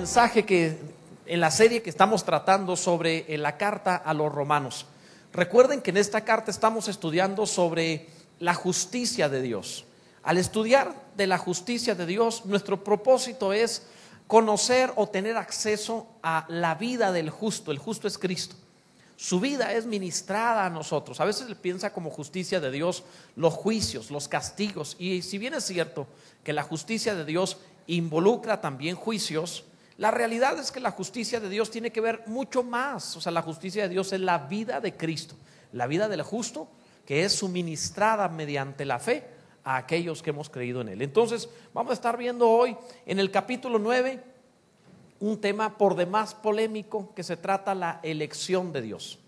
mensaje en la serie que estamos tratando sobre la carta a los romanos. Recuerden que en esta carta estamos estudiando sobre la justicia de Dios. Al estudiar de la justicia de Dios, nuestro propósito es conocer o tener acceso a la vida del justo. El justo es Cristo. Su vida es ministrada a nosotros. A veces se piensa como justicia de Dios los juicios, los castigos. Y si bien es cierto que la justicia de Dios involucra también juicios, la realidad es que la justicia de Dios tiene que ver mucho más. O sea, la justicia de Dios es la vida de Cristo, la vida del justo, que es suministrada mediante la fe a aquellos que hemos creído en Él. Entonces, vamos a estar viendo hoy en el capítulo 9 un tema por demás polémico que se trata la elección de Dios.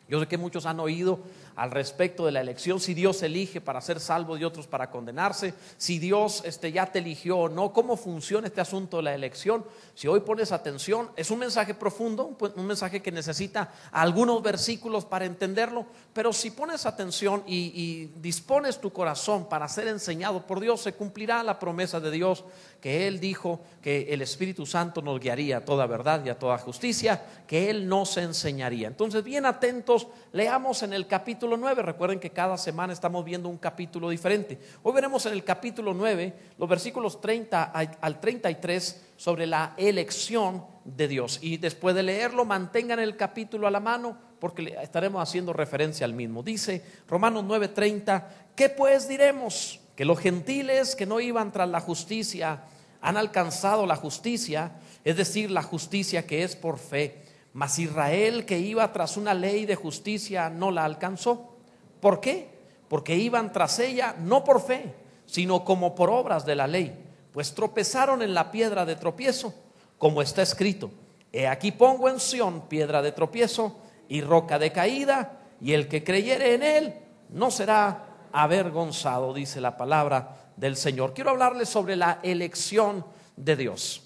Yo sé que muchos han oído al respecto de la elección, si Dios elige para ser salvo y otros para condenarse, si Dios ya te eligió o no, cómo funciona este asunto de la elección. Si hoy pones atención, es un mensaje profundo, un mensaje que necesita algunos versículos para entenderlo, pero si pones atención y dispones tu corazón para ser enseñado por Dios, se cumplirá la promesa de Dios que Él dijo que el Espíritu Santo nos guiaría a toda verdad y a toda justicia, que Él nos enseñaría. Entonces, bien atentos, leamos en el capítulo 9. Recuerden que cada semana estamos viendo un capítulo diferente. Hoy veremos en el capítulo 9 los versículos 30 al 33 sobre la elección de Dios. Y después de leerlo, mantengan el capítulo a la mano porque estaremos haciendo referencia al mismo. Dice Romanos 9:30: ¿qué pues diremos? Que los gentiles que no iban tras la justicia han alcanzado la justicia, es decir, la justicia que es por fe. Mas Israel, que iba tras una ley de justicia, no la alcanzó. ¿Por qué? Porque iban tras ella no por fe, sino como por obras de la ley, pues tropezaron en la piedra de tropiezo, como está escrito: he aquí pongo en Sión piedra de tropiezo y roca de caída, y el que creyere en él no será avergonzado, dice la palabra del Señor. Quiero hablarles sobre la elección de Dios.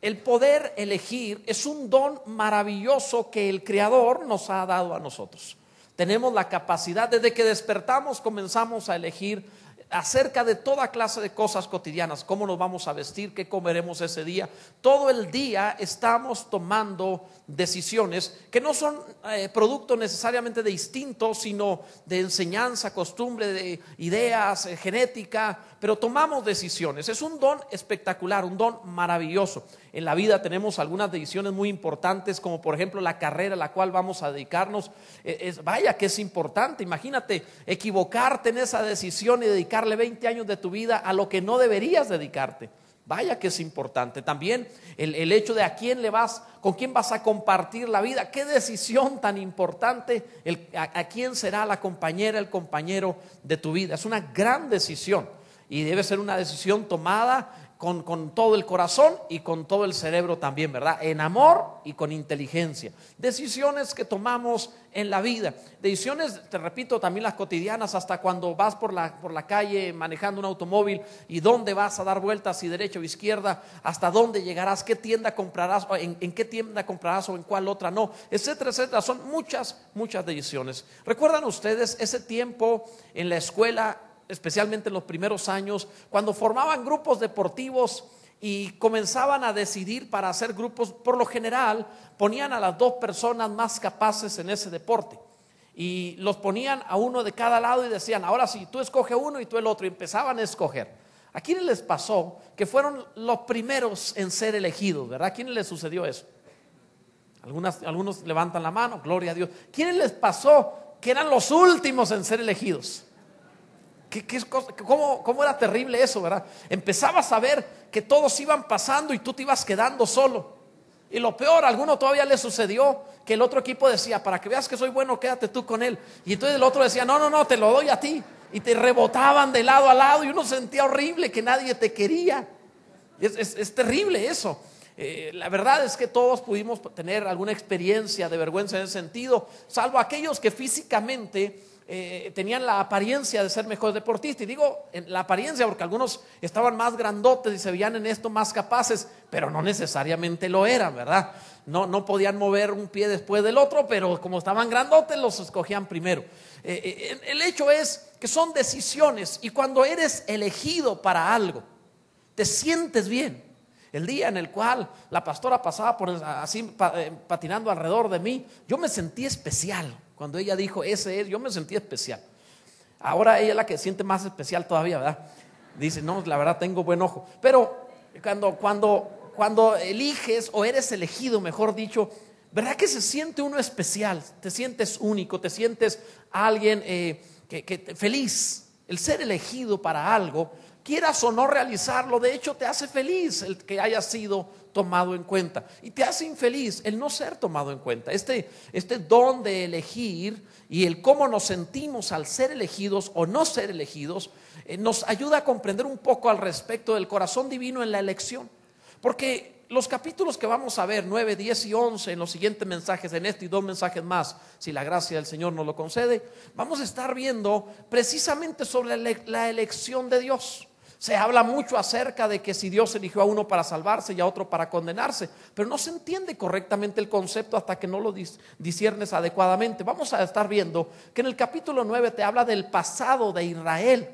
El poder elegir es un don maravilloso que el Creador nos ha dado a nosotros. Tenemos la capacidad, desde que despertamos comenzamos a elegir acerca de toda clase de cosas cotidianas: cómo nos vamos a vestir, qué comeremos ese día. Todo el día estamos tomando decisiones que no son producto necesariamente de instinto, sino de enseñanza, costumbre, de ideas, genética, pero tomamos decisiones. Es un don espectacular, un don maravilloso. En la vida tenemos algunas decisiones muy importantes, como por ejemplo la carrera a la cual vamos a dedicarnos. Vaya que es importante. Imagínate equivocarte en esa decisión y dedicarle 20 años de tu vida a lo que no deberías dedicarte. Vaya que es importante. También el hecho de con quién vas a compartir la vida. Qué decisión tan importante, a quién será la compañera, el compañero de tu vida. Es una gran decisión y debe ser una decisión tomada con todo el corazón y con todo el cerebro también, ¿verdad? En amor y con inteligencia. Decisiones que tomamos en la vida. Decisiones, te repito, también las cotidianas, hasta cuando vas por la calle manejando un automóvil y dónde vas a dar vueltas, si derecha o izquierda, hasta dónde llegarás, qué tienda comprarás, en qué tienda comprarás o en cuál otra no, etcétera, etcétera. Son muchas decisiones. ¿Recuerdan ustedes ese tiempo en la escuela, especialmente en los primeros años, cuando formaban grupos deportivos y comenzaban a decidir para hacer grupos? Por lo general ponían a las dos personas más capaces en ese deporte y los ponían a uno de cada lado y decían: ahora sí, tú escoge uno y tú el otro, y empezaban a escoger. ¿A quiénes les pasó que fueron los primeros en ser elegidos, verdad? ¿A quiénes les sucedió eso? Algunos levantan la mano, gloria a Dios. ¿Quiénes les pasó que eran los últimos en ser elegidos? ¿Cómo era terrible eso, verdad? Empezabas a ver que todos iban pasando y tú te ibas quedando solo. Y lo peor, a alguno todavía le sucedió que el otro equipo decía: para que veas que soy bueno, quédate tú con él. Y entonces el otro decía: no, te lo doy a ti. Y te rebotaban de lado a lado y uno sentía horrible que nadie te quería. Es terrible eso. La verdad es que todos pudimos tener alguna experiencia de vergüenza en ese sentido, salvo aquellos que físicamente tenían la apariencia de ser mejores deportistas. Y digo en la apariencia porque algunos estaban más grandotes y se veían en esto más capaces, pero no necesariamente lo eran, ¿verdad? No podían mover un pie después del otro, pero como estaban grandotes los escogían primero. El hecho es que son decisiones, y cuando eres elegido para algo te sientes bien. El día en el cual la pastora pasaba así patinando alrededor de mí, yo me sentí especial. Cuando ella dijo, ese es, yo me sentí especial. Ahora ella es la que siente más especial todavía, ¿verdad? Dice, no, la verdad tengo buen ojo. Pero cuando eliges o eres elegido, mejor dicho, ¿verdad que se siente uno especial? Te sientes único, te sientes alguien feliz. El ser elegido para algo, quieras o no realizarlo, de hecho te hace feliz el que haya sido tomado en cuenta, y te hace infeliz el no ser tomado en cuenta. Este don de elegir y el cómo nos sentimos al ser elegidos o no ser elegidos nos ayuda a comprender un poco al respecto del corazón divino en la elección. Porque los capítulos que vamos a ver, 9, 10 y 11, en los siguientes mensajes, en este y 2 mensajes más, si la gracia del Señor nos lo concede, vamos a estar viendo precisamente sobre la elección de Dios. Se habla mucho acerca de que si Dios eligió a uno para salvarse y a otro para condenarse, pero no se entiende correctamente el concepto hasta que no lo disciernes adecuadamente. Vamos a estar viendo que en el capítulo 9 te habla del pasado de Israel,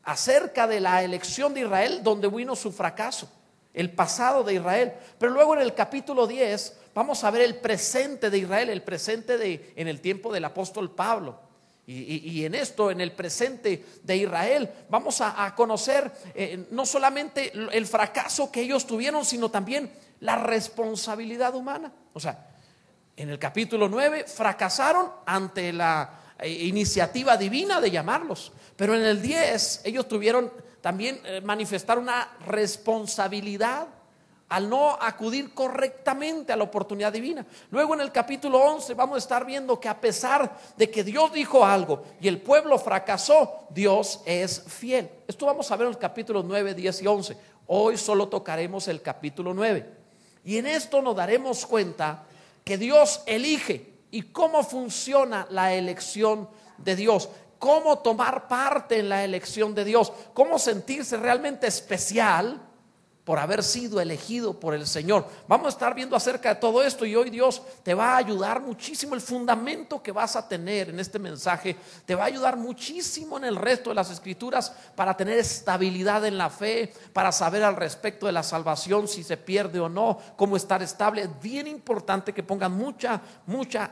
acerca de la elección de Israel, donde vino su fracaso, el pasado de Israel. Pero luego en el capítulo 10 vamos a ver el presente de Israel, el presente en el tiempo del apóstol Pablo. Y en esto, en el presente de Israel, vamos a conocer no solamente el fracaso que ellos tuvieron, sino también la responsabilidad humana. O sea, en el capítulo 9 fracasaron ante la iniciativa divina de llamarlos, pero en el 10 ellos tuvieron también manifestar una responsabilidad al no acudir correctamente a la oportunidad divina. Luego en el capítulo 11 vamos a estar viendo que a pesar de que Dios dijo algo y el pueblo fracasó, Dios es fiel. Esto vamos a ver en los capítulos 9, 10 y 11. Hoy solo tocaremos el capítulo 9. Y en esto nos daremos cuenta que Dios elige y cómo funciona la elección de Dios. Cómo tomar parte en la elección de Dios. Cómo sentirse realmente especial por haber sido elegido por el Señor. Vamos a estar viendo acerca de todo esto, y hoy Dios te va a ayudar muchísimo. El fundamento que vas a tener en este mensaje te va a ayudar muchísimo en el resto de las escrituras para tener estabilidad en la fe, para saber al respecto de la salvación, si se pierde o no, cómo estar estable. Es bien importante que pongan mucha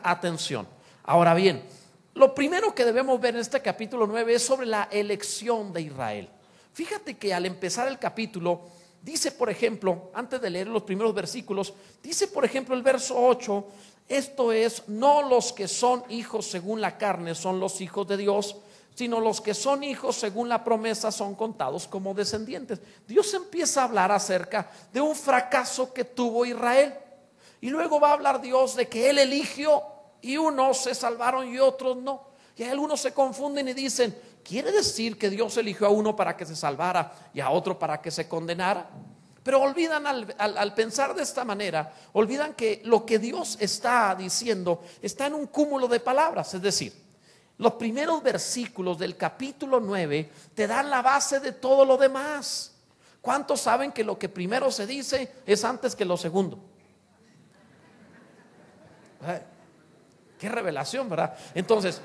atención. Ahora bien, lo primero que debemos ver en este capítulo 9 es sobre la elección de Israel. Fíjate que al empezar el capítulo dice, por ejemplo, antes de leer los primeros versículos, dice, por ejemplo, el verso 8, esto es, no los que son hijos según la carne son los hijos de Dios, sino los que son hijos según la promesa son contados como descendientes. Dios empieza a hablar acerca de un fracaso que tuvo Israel, y luego va a hablar Dios de que Él eligió y unos se salvaron y otros no. Y algunos se confunden y dicen, ¿quiere decir que Dios eligió a uno para que se salvara y a otro para que se condenara? Pero olvidan al pensar de esta manera, olvidan que lo que Dios está diciendo está en un cúmulo de palabras. Es decir, los primeros versículos del capítulo 9 te dan la base de todo lo demás. ¿Cuántos saben que lo que primero se dice es antes que lo segundo? Qué revelación, ¿verdad? Entonces,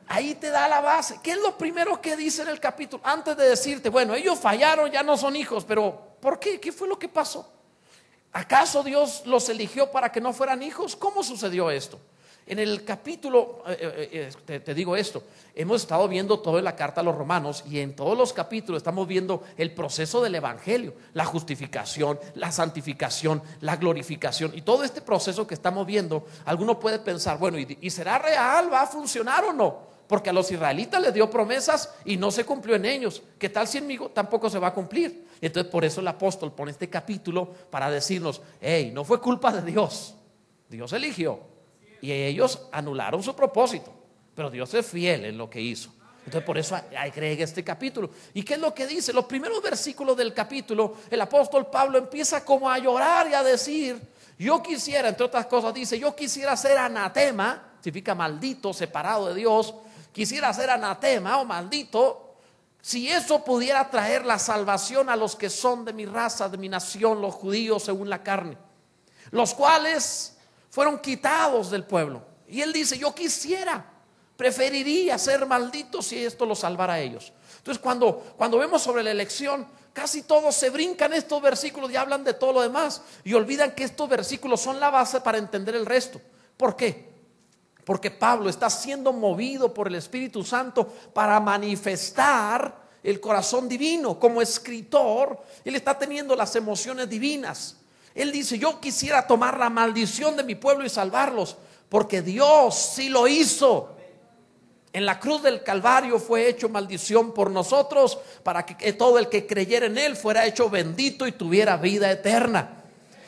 ahí te da la base. ¿Qué es lo primero que dice en el capítulo? Antes de decirte, bueno, ellos fallaron, ya no son hijos, pero ¿por qué? ¿Qué fue lo que pasó? ¿Acaso Dios los eligió para que no fueran hijos? ¿Cómo sucedió esto? En el capítulo, te digo esto, hemos estado viendo toda la carta a los romanos, y en todos los capítulos estamos viendo el proceso del evangelio, la justificación, la santificación, la glorificación, y todo este proceso que estamos viendo. Alguno puede pensar, bueno, ¿y será real? ¿Va a funcionar o no? Porque a los israelitas les dio promesas y no se cumplió en ellos. ¿Qué tal si en mí tampoco se va a cumplir? Entonces por eso el apóstol pone este capítulo para decirnos, hey, no fue culpa de Dios, Dios eligió y ellos anularon su propósito, pero Dios es fiel en lo que hizo. Entonces por eso agrega este capítulo. ¿Y qué es lo que dice? Los primeros versículos del capítulo, el apóstol Pablo empieza como a llorar y a decir, yo quisiera, entre otras cosas dice, yo quisiera ser anatema, significa maldito, separado de Dios. Quisiera ser anatema o maldito, si eso pudiera traer la salvación a los que son de mi raza, de mi nación, los judíos según la carne, los cuales fueron quitados del pueblo. Y él dice, yo preferiría ser maldito si esto los salvara a ellos. Entonces cuando vemos sobre la elección, casi todos se brincan estos versículos y hablan de todo lo demás y olvidan que estos versículos son la base para entender el resto. ¿Por qué? Porque Pablo está siendo movido por el Espíritu Santo para manifestar el corazón divino. Como escritor, él está teniendo las emociones divinas. Él dice: yo quisiera tomar la maldición de mi pueblo y salvarlos, porque Dios sí lo hizo. En la cruz del Calvario fue hecho maldición por nosotros, para que todo el que creyera en él fuera hecho bendito y tuviera vida eterna.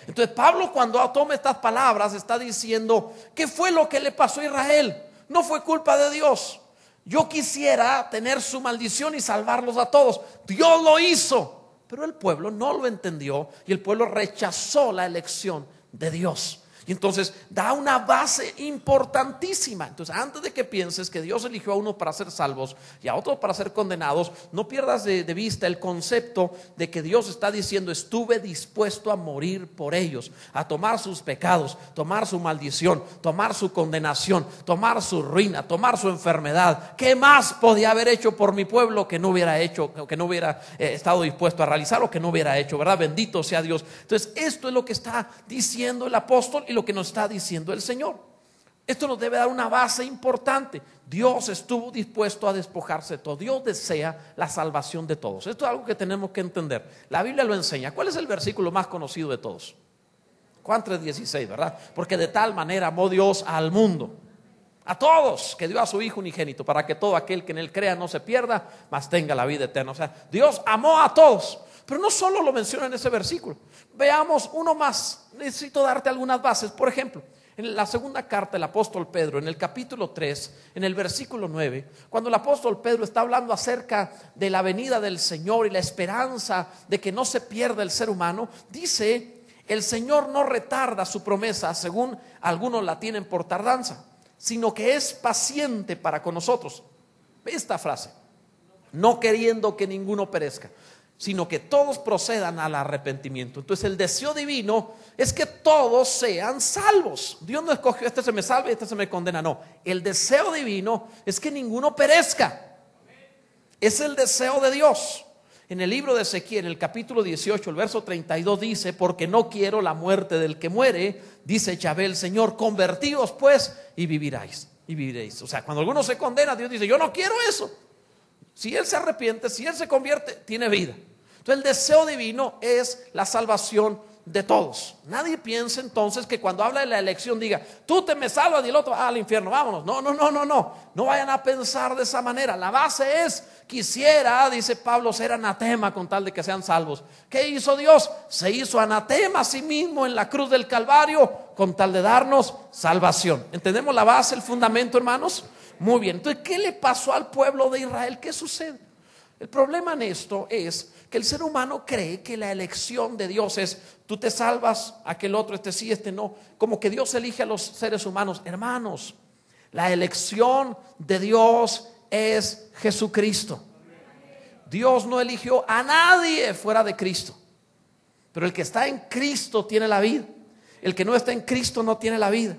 Entonces Pablo, cuando toma estas palabras, está diciendo: ¿qué fue lo que le pasó a Israel? No fue culpa de Dios. Yo quisiera tener su maldición y salvarlos a todos. Dios lo hizo, pero el pueblo no lo entendió y el pueblo rechazó la elección de Dios. Y entonces da una base importantísima. Entonces, antes de que pienses que Dios eligió a unos para ser salvos y a otros para ser condenados, no pierdas de vista el concepto de que Dios está diciendo: estuve dispuesto a morir por ellos, a tomar sus pecados, tomar su maldición, tomar su condenación, tomar su ruina, tomar su enfermedad. ¿Qué más podía haber hecho por mi pueblo que no hubiera hecho, que no hubiera estado dispuesto a realizar, o que no hubiera hecho, ¿verdad? Bendito sea Dios. Entonces, esto es lo que está diciendo el apóstol y lo que nos está diciendo el Señor. Esto nos debe dar una base importante. Dios estuvo dispuesto a despojarse de todo. Dios desea la salvación de todos. Esto es algo que tenemos que entender. La Biblia lo enseña. ¿Cuál es el versículo más conocido de todos? Juan 3:16, ¿verdad? Porque de tal manera amó Dios al mundo, a todos, que dio a su Hijo unigénito, para que todo aquel que en él crea no se pierda, mas tenga la vida eterna. O sea, Dios amó a todos. Pero no solo lo menciona en ese versículo. Veamos uno más. Necesito darte algunas bases. Por ejemplo, en la segunda carta del apóstol Pedro, en el capítulo 3, en el versículo 9, cuando el apóstol Pedro está hablando acerca de la venida del Señor y la esperanza de que no se pierda el ser humano, dice: el Señor no retarda su promesa, según algunos la tienen por tardanza, sino que es paciente para con nosotros. Ve esta frase: no queriendo que ninguno perezca, sino que todos procedan al arrepentimiento. Entonces el deseo divino es que todos sean salvos. Dios no escogió: este se me salva y este se me condena. No, el deseo divino es que ninguno perezca. Es el deseo de Dios. En el libro de Ezequiel, en el capítulo 18, el verso 32 dice: porque no quiero la muerte del que muere, dice Yahvé el Señor, convertíos pues y viviréis. O sea, cuando alguno se condena, Dios dice: yo no quiero eso. Si él se arrepiente, si él se convierte, tiene vida. Entonces el deseo divino es la salvación de todos. Nadie piensa entonces que cuando habla de la elección diga: tú te me salvas y el otro al infierno, vámonos. No vayan a pensar de esa manera. La base es: quisiera, dice Pablo, ser anatema con tal de que sean salvos. ¿Qué hizo Dios? Se hizo anatema a sí mismo en la cruz del Calvario con tal de darnos salvación. ¿Entendemos la base, el fundamento, hermanos? Muy bien. Entonces, ¿qué le pasó al pueblo de Israel? ¿Qué sucede? El problema en esto es que el ser humano cree que la elección de Dios es: tú te salvas, aquel otro, este sí, este no. Como que Dios elige a los seres humanos. Hermanos, la elección de Dios es Jesucristo. Dios no eligió a nadie fuera de Cristo, pero el que está en Cristo tiene la vida. El que no está en Cristo no tiene la vida.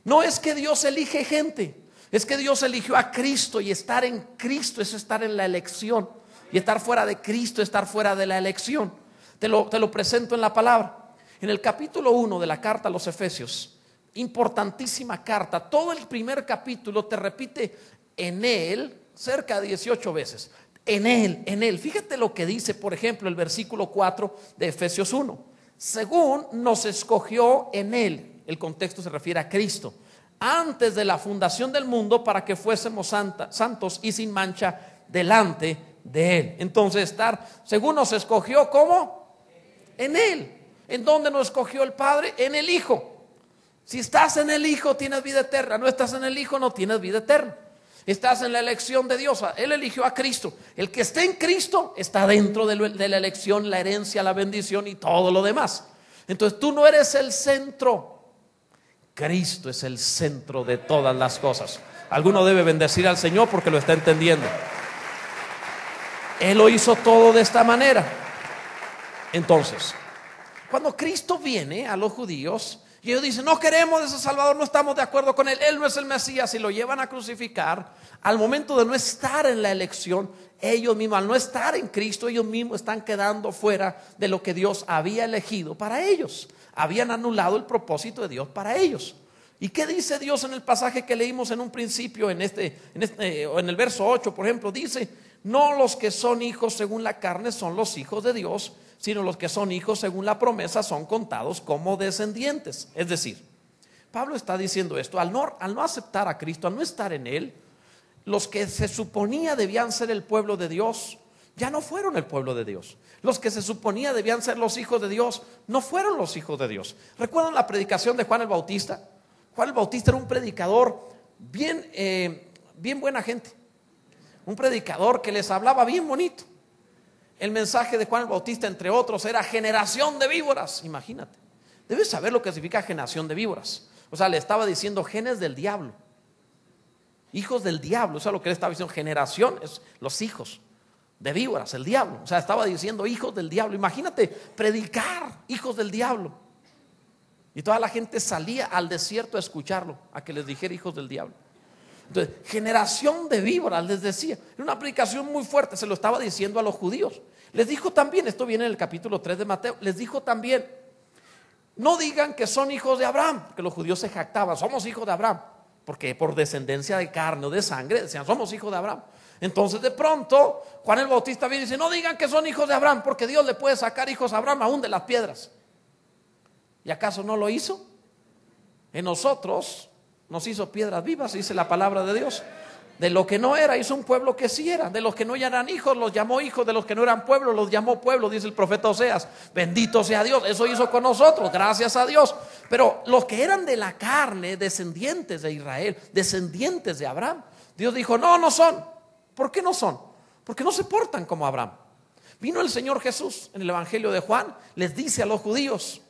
No es que Dios elige gente, es que Dios eligió a Cristo, y estar en Cristo es estar en la elección, y estar fuera de Cristo es estar fuera de la elección. Te lo presento en la palabra. En el capítulo 1 de la carta a los Efesios, importantísima carta, todo el primer capítulo te repite en él cerca de 18 veces. En él. Fíjate lo que dice, por ejemplo, el versículo 4 de Efesios 1. Según nos escogió en él, el contexto se refiere a Cristo, antes de la fundación del mundo, para que fuésemos santos y sin mancha delante de él. Entonces, según nos escogió, ¿cómo? En él. ¿En dónde nos escogió el Padre? En el Hijo. Si estás en el Hijo, tienes vida eterna. No estás en el Hijo, no tienes vida eterna. Estás en la elección de Dios. Él eligió a Cristo. El que esté en Cristo está dentro de la elección, la herencia, la bendición y todo lo demás. Entonces tú no eres el centro. Cristo es el centro de todas las cosas. Alguno debe bendecir al Señor porque lo está entendiendo. Él lo hizo todo de esta manera. Entonces, cuando Cristo viene a los judíos, Y ellos dicen, no queremos ese Salvador, no estamos de acuerdo con él, él no es el Mesías, y lo llevan a crucificar. Al momento de no estar en la elección, ellos mismos, al no estar en Cristo, ellos mismos están quedando fuera de lo que Dios había elegido para ellos. Habían anulado el propósito de Dios para ellos. ¿Y qué dice Dios en el pasaje que leímos en un principio, en el verso 8, por ejemplo? Dice, no los que son hijos según la carne son los hijos de Dios, sino los que son hijos según la promesa son contados como descendientes. Es decir, Pablo está diciendo esto, al no aceptar a Cristo, al no estar en él, los que se suponía debían ser el pueblo de Dios, ya no fueron el pueblo de Dios. Los que se suponía debían ser los hijos de Dios, no fueron los hijos de Dios. ¿Recuerdan la predicación de Juan el Bautista? Juan el Bautista era un predicador bien buena gente, un predicador que les hablaba bien bonito. El mensaje de Juan el Bautista, entre otros, era generación de víboras. Imagínate, debes saber lo que significa generación de víboras. O sea, le estaba diciendo genes del diablo, hijos del diablo. O sea, lo que le estaba diciendo, generación es los hijos de víboras, el diablo. O sea, estaba diciendo hijos del diablo. Imagínate predicar hijos del diablo. Y toda la gente salía al desierto a escucharlo, a que les dijera hijos del diablo. Entonces, generación de víboras, les decía. Era una predicación muy fuerte, se lo estaba diciendo a los judíos. Les dijo también, esto viene en el capítulo 3 de Mateo, les dijo también, no digan que son hijos de Abraham, porque los judíos se jactaban, somos hijos de Abraham, porque por descendencia de carne o de sangre decían, somos hijos de Abraham. Entonces de pronto Juan el Bautista viene y dice, no digan que son hijos de Abraham, porque Dios le puede sacar hijos a Abraham aún de las piedras. ¿Y acaso no lo hizo? En nosotros nos hizo piedras vivas, dice la palabra de Dios. De lo que no era, hizo un pueblo que sí era. De los que no eran hijos, los llamó hijos. De los que no eran pueblo, los llamó pueblo, dice el profeta Oseas. Bendito sea Dios, eso hizo con nosotros, gracias a Dios. Pero los que eran de la carne, descendientes de Israel, descendientes de Abraham, Dios dijo, no son. ¿Por qué no son? Porque no se portan como Abraham. Vino el Señor Jesús en el Evangelio de Juan, les dice a los judíos,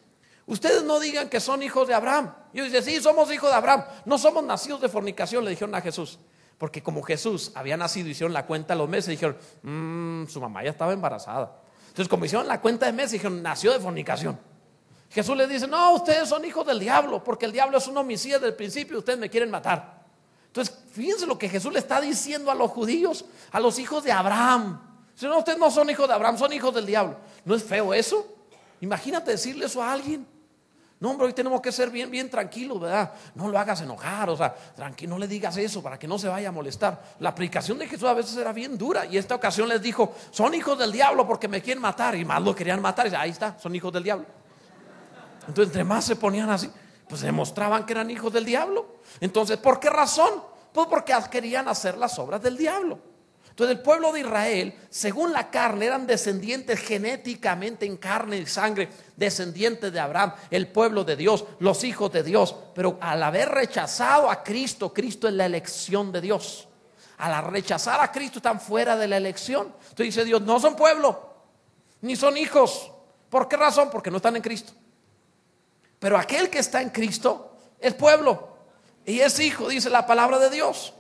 ustedes no digan que son hijos de Abraham. Y ellos dicen, sí, somos hijos de Abraham, no somos nacidos de fornicación, le dijeron a Jesús. Porque como Jesús había nacido, hicieron la cuenta de los meses, dijeron, su mamá ya estaba embarazada. Entonces como hicieron la cuenta de meses, dijeron, nació de fornicación. Jesús les dice, no, ustedes son hijos del diablo, porque el diablo es un homicida desde el principio y ustedes me quieren matar. Entonces fíjense lo que Jesús le está diciendo a los judíos, a los hijos de Abraham. Si no, ustedes no son hijos de Abraham, son hijos del diablo. ¿No es feo eso? Imagínate decirle eso a alguien. No, hombre, hoy tenemos que ser bien tranquilos, ¿verdad? No lo hagas enojar, o sea, tranquilo, no le digas eso para que no se vaya a molestar. La predicación de Jesús a veces era bien dura y esta ocasión les dijo, son hijos del diablo porque me quieren matar, y más lo querían matar, y ahí está, son hijos del diablo. Entonces entre más se ponían así, pues demostraban que eran hijos del diablo. Entonces, ¿por qué razón? Pues porque querían hacer las obras del diablo. Entonces el pueblo de Israel, según la carne, eran descendientes genéticamente en carne y sangre, descendientes de Abraham, el pueblo de Dios, los hijos de Dios. Pero al haber rechazado a Cristo, Cristo es la elección de Dios. Al rechazar a Cristo están fuera de la elección. Entonces dice Dios, no son pueblo, ni son hijos. ¿Por qué razón? Porque no están en Cristo. Pero aquel que está en Cristo es pueblo y es hijo, dice la palabra de Dios.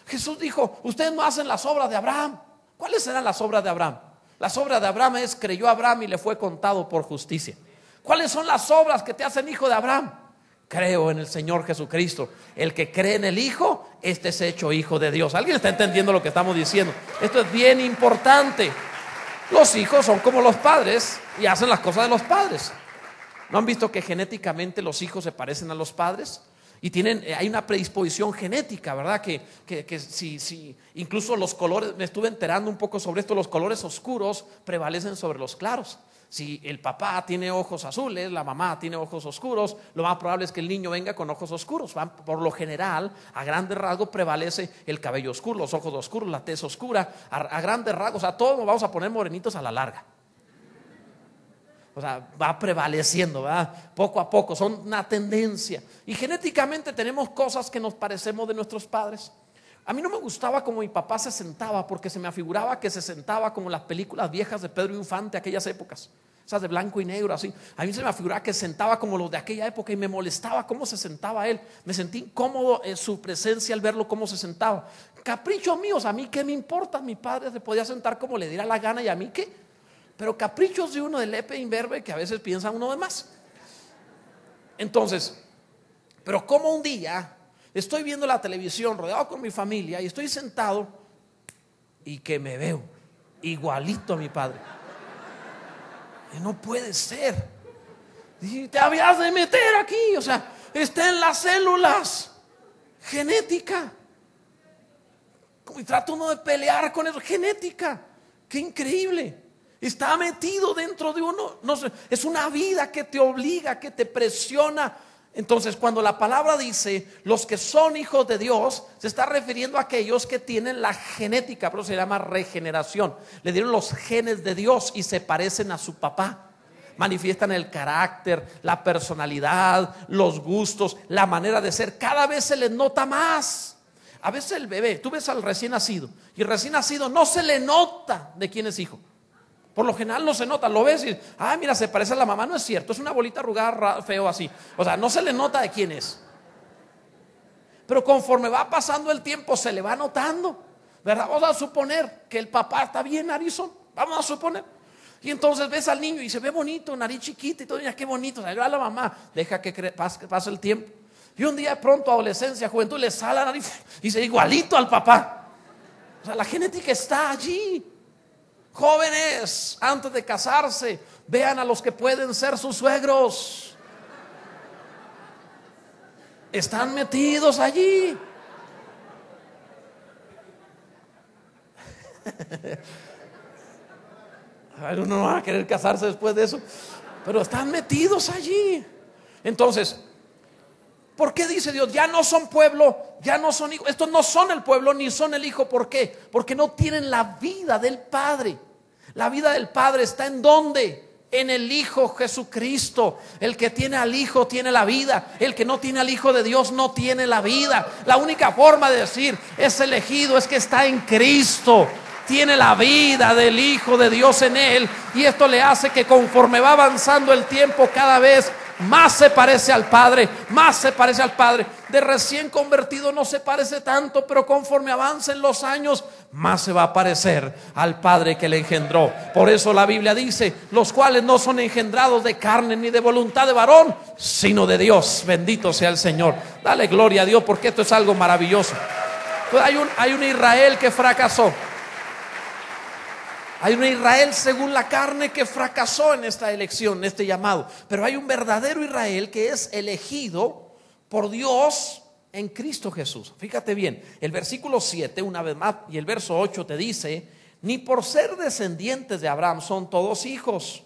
Jesús dijo, ustedes no hacen las obras de Abraham. ¿Cuáles eran las obras de Abraham? Las obras de Abraham es, creyó a Abraham y le fue contado por justicia. ¿Cuáles son las obras que te hacen hijo de Abraham? Creo en el Señor Jesucristo. El que cree en el Hijo, este es hecho hijo de Dios. ¿Alguien está entendiendo lo que estamos diciendo? Esto es bien importante. Los hijos son como los padres y hacen las cosas de los padres. ¿No han visto que genéticamente los hijos se parecen a los padres? Y hay una predisposición genética, ¿verdad? Que si incluso los colores, me estuve enterando un poco sobre esto, los colores oscuros prevalecen sobre los claros. Si el papá tiene ojos azules, la mamá tiene ojos oscuros, lo más probable es que el niño venga con ojos oscuros. Por lo general, a grandes rasgos prevalece el cabello oscuro, los ojos oscuros, la tez oscura, a grandes rasgos, a todos nos vamos a poner morenitos a la larga. O sea, va prevaleciendo, ¿verdad? Poco a poco, son una tendencia. Y genéticamente tenemos cosas que nos parecemos de nuestros padres. A mí no me gustaba como mi papá se sentaba, porque se me afiguraba que se sentaba como las películas viejas de Pedro Infante, aquellas épocas, esas de blanco y negro, así. A mí se me afiguraba que se sentaba como los de aquella época y me molestaba cómo se sentaba él. Me sentí incómodo en su presencia al verlo cómo se sentaba. Caprichos míos, a mí qué me importa, mi padre se podía sentar como le diera la gana y a mí qué. Pero caprichos de uno, de lepe imberbe, que a veces piensa uno de más. Entonces, pero como un día estoy viendo la televisión rodeado con mi familia y estoy sentado y que me veo igualito a mi padre. Y no puede ser. Y te habías de meter aquí, o sea, está en las células, genética. Y trata uno de pelear con eso, genética. Qué increíble. Está metido dentro de uno. No sé, es una vida que te obliga, que te presiona. Entonces, cuando la palabra dice los que son hijos de Dios, se está refiriendo a aquellos que tienen la genética, pero se llama regeneración. Le dieron los genes de Dios y se parecen a su papá. Manifiestan el carácter, la personalidad, los gustos, la manera de ser. Cada vez se les nota más. A veces el bebé, tú ves al recién nacido, y el recién nacido no se le nota de quién es hijo. Por lo general no se nota, lo ves y mira, se parece a la mamá. No es cierto, es una bolita arrugada, feo así. O sea, no se le nota de quién es. Pero conforme va pasando el tiempo se le va notando, ¿verdad? Vamos a suponer que el papá está bien narizón, vamos a suponer. Y entonces ves al niño y se ve bonito, nariz chiquita y todo, mira qué bonito. Salió a la mamá, deja que pase el tiempo. Y un día de pronto, adolescencia, juventud, le sale la nariz y se igualito al papá. O sea, la genética está allí. Jóvenes, antes de casarse, vean a los que pueden ser sus suegros. Están metidos allí. Uno no va a querer casarse después de eso, pero están metidos allí. Entonces, ¿por qué dice Dios? Ya no son pueblo, ya no son hijos. Estos no son el pueblo ni son el hijo. ¿Por qué? Porque no tienen la vida del Padre. La vida del Padre está ¿en dónde? En el Hijo Jesucristo. El que tiene al Hijo tiene la vida. El que no tiene al Hijo de Dios no tiene la vida. La única forma de decir es elegido es que está en Cristo. Tiene la vida del Hijo de Dios en él. Y esto le hace que conforme va avanzando el tiempo, cada vez más se parece al Padre, más se parece al Padre. De recién convertido no se parece tanto, pero conforme avancen los años, más se va a parecer al Padre que le engendró. Por eso la Biblia dice, los cuales no son engendrados de carne ni de voluntad de varón, sino de Dios. Bendito sea el Señor. Dale gloria a Dios, porque esto es algo maravilloso. Pues hay un Israel que fracasó. Hay un Israel según la carne que fracasó en esta elección, en este llamado. Pero hay un verdadero Israel que es elegido por Dios en Cristo Jesús. Fíjate bien, el versículo 7 una vez más y el verso 8 te dice: ni por ser descendientes de Abraham son todos hijos.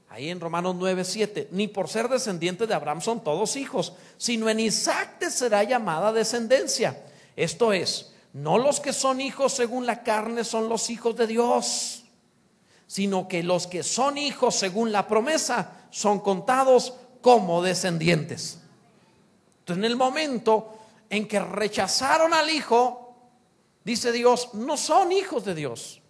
Ahí en Romanos 9:7, ni por ser descendientes de Abraham son todos hijos, sino en Isaac te será llamada descendencia. Esto es, no los que son hijos según la carne son los hijos de Dios, sino que los que son hijos según la promesa son contados como descendientes. Entonces, en el momento en que rechazaron al Hijo, dice Dios, no son hijos de Dios.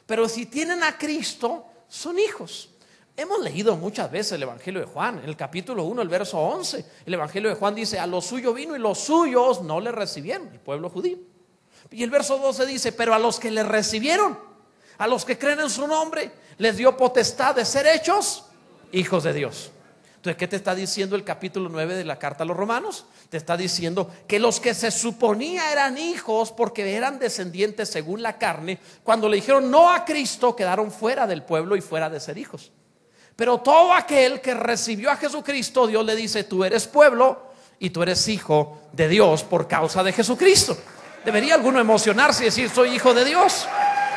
Pero si tienen a Cristo, son hijos. Hemos leído muchas veces el Evangelio de Juan, en el capítulo 1, el verso 11. El Evangelio de Juan dice: a lo suyo vino y los suyos no le recibieron, el pueblo judío. Y el verso 12 dice: pero a los que le recibieron, a los que creen en su nombre, les dio potestad de ser hechos hijos de Dios. Entonces, ¿qué te está diciendo el capítulo 9 de la carta a los Romanos? Te está diciendo que los que se suponía eran hijos porque eran descendientes según la carne, cuando le dijeron no a Cristo, quedaron fuera del pueblo y fuera de ser hijos. Pero todo aquel que recibió a Jesucristo, Dios le dice: tú eres pueblo y tú eres hijo de Dios por causa de Jesucristo. Debería alguno emocionarse y decir: soy hijo de Dios.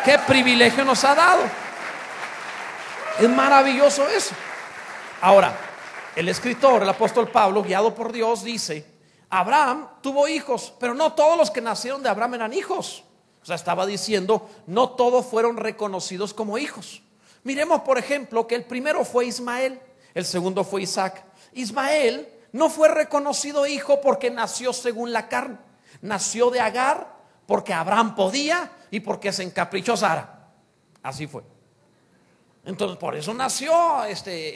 Qué privilegio nos ha dado. Es maravilloso eso. Ahora, el escritor, el apóstol Pablo, guiado por Dios, dice: Abraham tuvo hijos, pero no todos los que nacieron de Abraham eran hijos. O sea, estaba diciendo, no todos fueron reconocidos como hijos. Miremos, por ejemplo, que el primero fue Ismael, el segundo fue Isaac. Ismael no fue reconocido hijo porque nació según la carne. Nació de Agar porque Abraham podía y porque se encaprichó Sara. Así fue. Entonces, por eso nació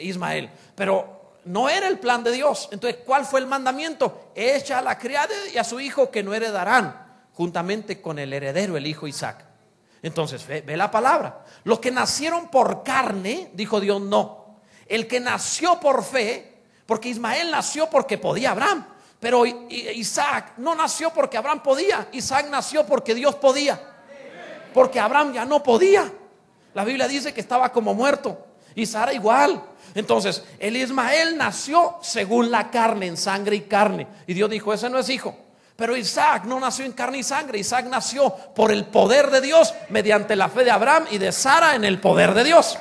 Ismael. Pero no era el plan de Dios. Entonces, ¿cuál fue el mandamiento? Echa a la criada y a su hijo que no heredarán, juntamente con el heredero, el hijo Isaac. Entonces, ve la palabra. Los que nacieron por carne, dijo Dios, no. El que nació por fe, Porque Ismael nació porque podía Abraham, pero Isaac no nació porque Abraham podía. Isaac nació porque Dios podía, porque Abraham ya no podía. La Biblia dice que estaba como muerto, y Sara igual. Entonces el Ismael nació según la carne, en sangre y carne, y Dios dijo: ese no es hijo. Pero Isaac no nació en carne y sangre. Isaac nació por el poder de Dios, mediante la fe de Abraham y de Sara en el poder de Dios.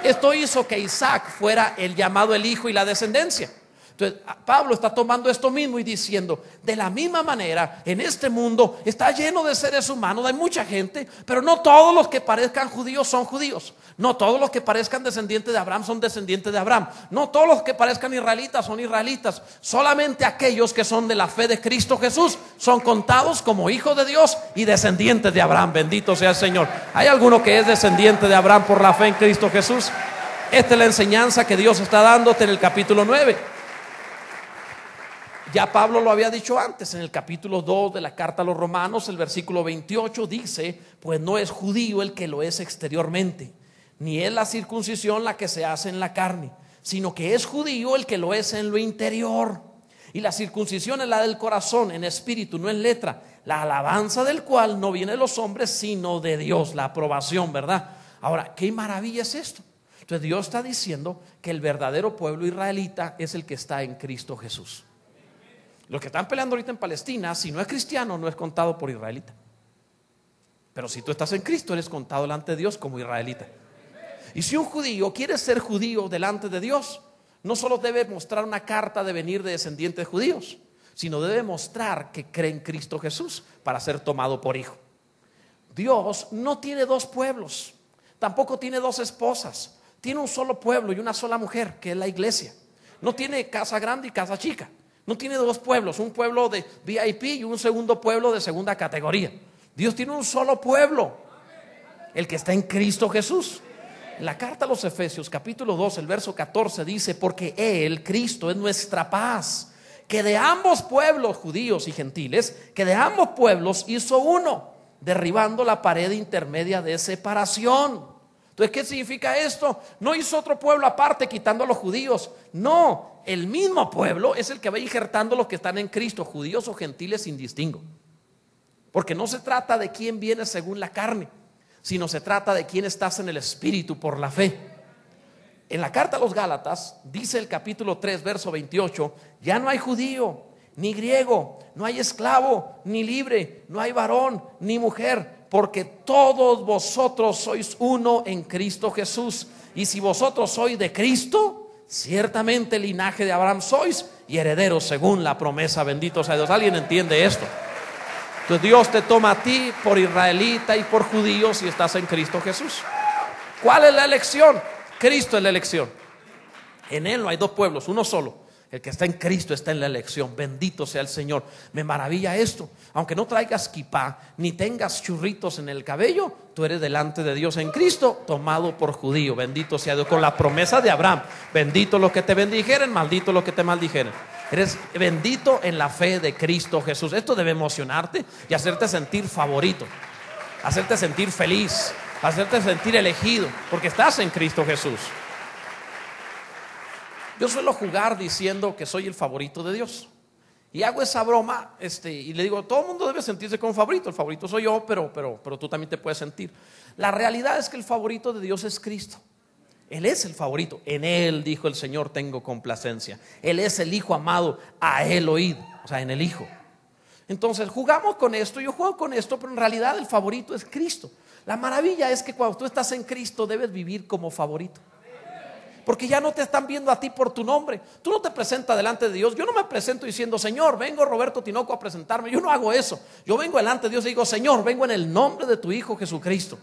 Esto hizo que Isaac fuera el llamado el hijo y la descendencia. Entonces Pablo está tomando esto mismo y diciendo: de la misma manera, en este mundo está lleno de seres humanos, hay mucha gente, pero no todos los que parezcan judíos son judíos. No todos los que parezcan descendientes de Abraham son descendientes de Abraham. No todos los que parezcan israelitas son israelitas. Solamente aquellos que son de la fe de Cristo Jesús son contados como hijos de Dios y descendientes de Abraham. Bendito sea el Señor. ¿Hay alguno que es descendiente de Abraham por la fe en Cristo Jesús? Esta es la enseñanza que Dios está dándote en el capítulo 9. Ya Pablo lo había dicho antes, en el capítulo 2 de la carta a los Romanos, el versículo 28 dice: pues no es judío el que lo es exteriormente, ni es la circuncisión la que se hace en la carne, sino que es judío el que lo es en lo interior. Y la circuncisión es la del corazón, en espíritu, no en letra, la alabanza del cual no viene de los hombres, sino de Dios, la aprobación, ¿verdad? Ahora, ¿qué maravilla es esto? Entonces Dios está diciendo que el verdadero pueblo israelita es el que está en Cristo Jesús. Los que están peleando ahorita en Palestina, si no es cristiano, no es contado por israelita. Pero si tú estás en Cristo, eres contado delante de Dios como israelita. Y si un judío quiere ser judío delante de Dios, no solo debe mostrar una carta de venir de descendientes judíos, sino debe mostrar que cree en Cristo Jesús para ser tomado por hijo. Dios no tiene dos pueblos, tampoco tiene dos esposas. Tiene un solo pueblo y una sola mujer, que es la iglesia. No tiene casa grande y casa chica. No tiene dos pueblos, un pueblo de VIP y un segundo pueblo de segunda categoría. Dios tiene un solo pueblo, el que está en Cristo Jesús. En la carta a los Efesios, capítulo 2, el verso 14 dice: porque Él, Cristo, es nuestra paz, que de ambos pueblos, judíos y gentiles, que de ambos pueblos hizo uno, derribando la pared intermedia de separación. Entonces, ¿qué significa esto? No hizo otro pueblo aparte quitando a los judíos. No, el mismo pueblo es el que va injertando los que están en Cristo, judíos o gentiles sin distingo. Porque no se trata de quién viene según la carne, sino se trata de quién estás en el espíritu por la fe. En la carta a los Gálatas dice el capítulo 3 verso 28: ya no hay judío ni griego, no hay esclavo ni libre, no hay varón ni mujer, porque todos vosotros sois uno en Cristo Jesús. Y si vosotros sois de Cristo, ciertamente linaje de Abraham sois y herederos según la promesa. Bendito sea Dios. ¿Alguien entiende esto? Entonces Dios te toma a ti por israelita y por judío si estás en Cristo Jesús. ¿Cuál es la elección? Cristo es la elección. En Él no hay dos pueblos, uno solo. El que está en Cristo está en la elección. Bendito sea el Señor. Me maravilla esto. Aunque no traigas kipá ni tengas churritos en el cabello, tú eres delante de Dios en Cristo, tomado por judío. Bendito sea Dios, con la promesa de Abraham: bendito los que te bendijeren, maldito los que te maldijeren. Eres bendito en la fe de Cristo Jesús. Esto debe emocionarte y hacerte sentir favorito, hacerte sentir feliz, hacerte sentir elegido, porque estás en Cristo Jesús. Yo suelo jugar diciendo que soy el favorito de Dios. Y hago esa broma y le digo: todo el mundo debe sentirse como favorito. El favorito soy yo, pero tú también te puedes sentir. La realidad es que el favorito de Dios es Cristo. Él es el favorito. En Él, dijo el Señor, tengo complacencia. Él es el Hijo amado, a Él oíd. O sea, en el Hijo. Entonces jugamos con esto, yo juego con esto, pero en realidad el favorito es Cristo. La maravilla es que cuando tú estás en Cristo debes vivir como favorito, porque ya no te están viendo a ti por tu nombre. Tú no te presentas delante de Dios. Yo no me presento diciendo: Señor, vengo Roberto Tinoco a presentarme. Yo no hago eso. Yo vengo delante de Dios y digo: Señor, vengo en el nombre de tu Hijo Jesucristo.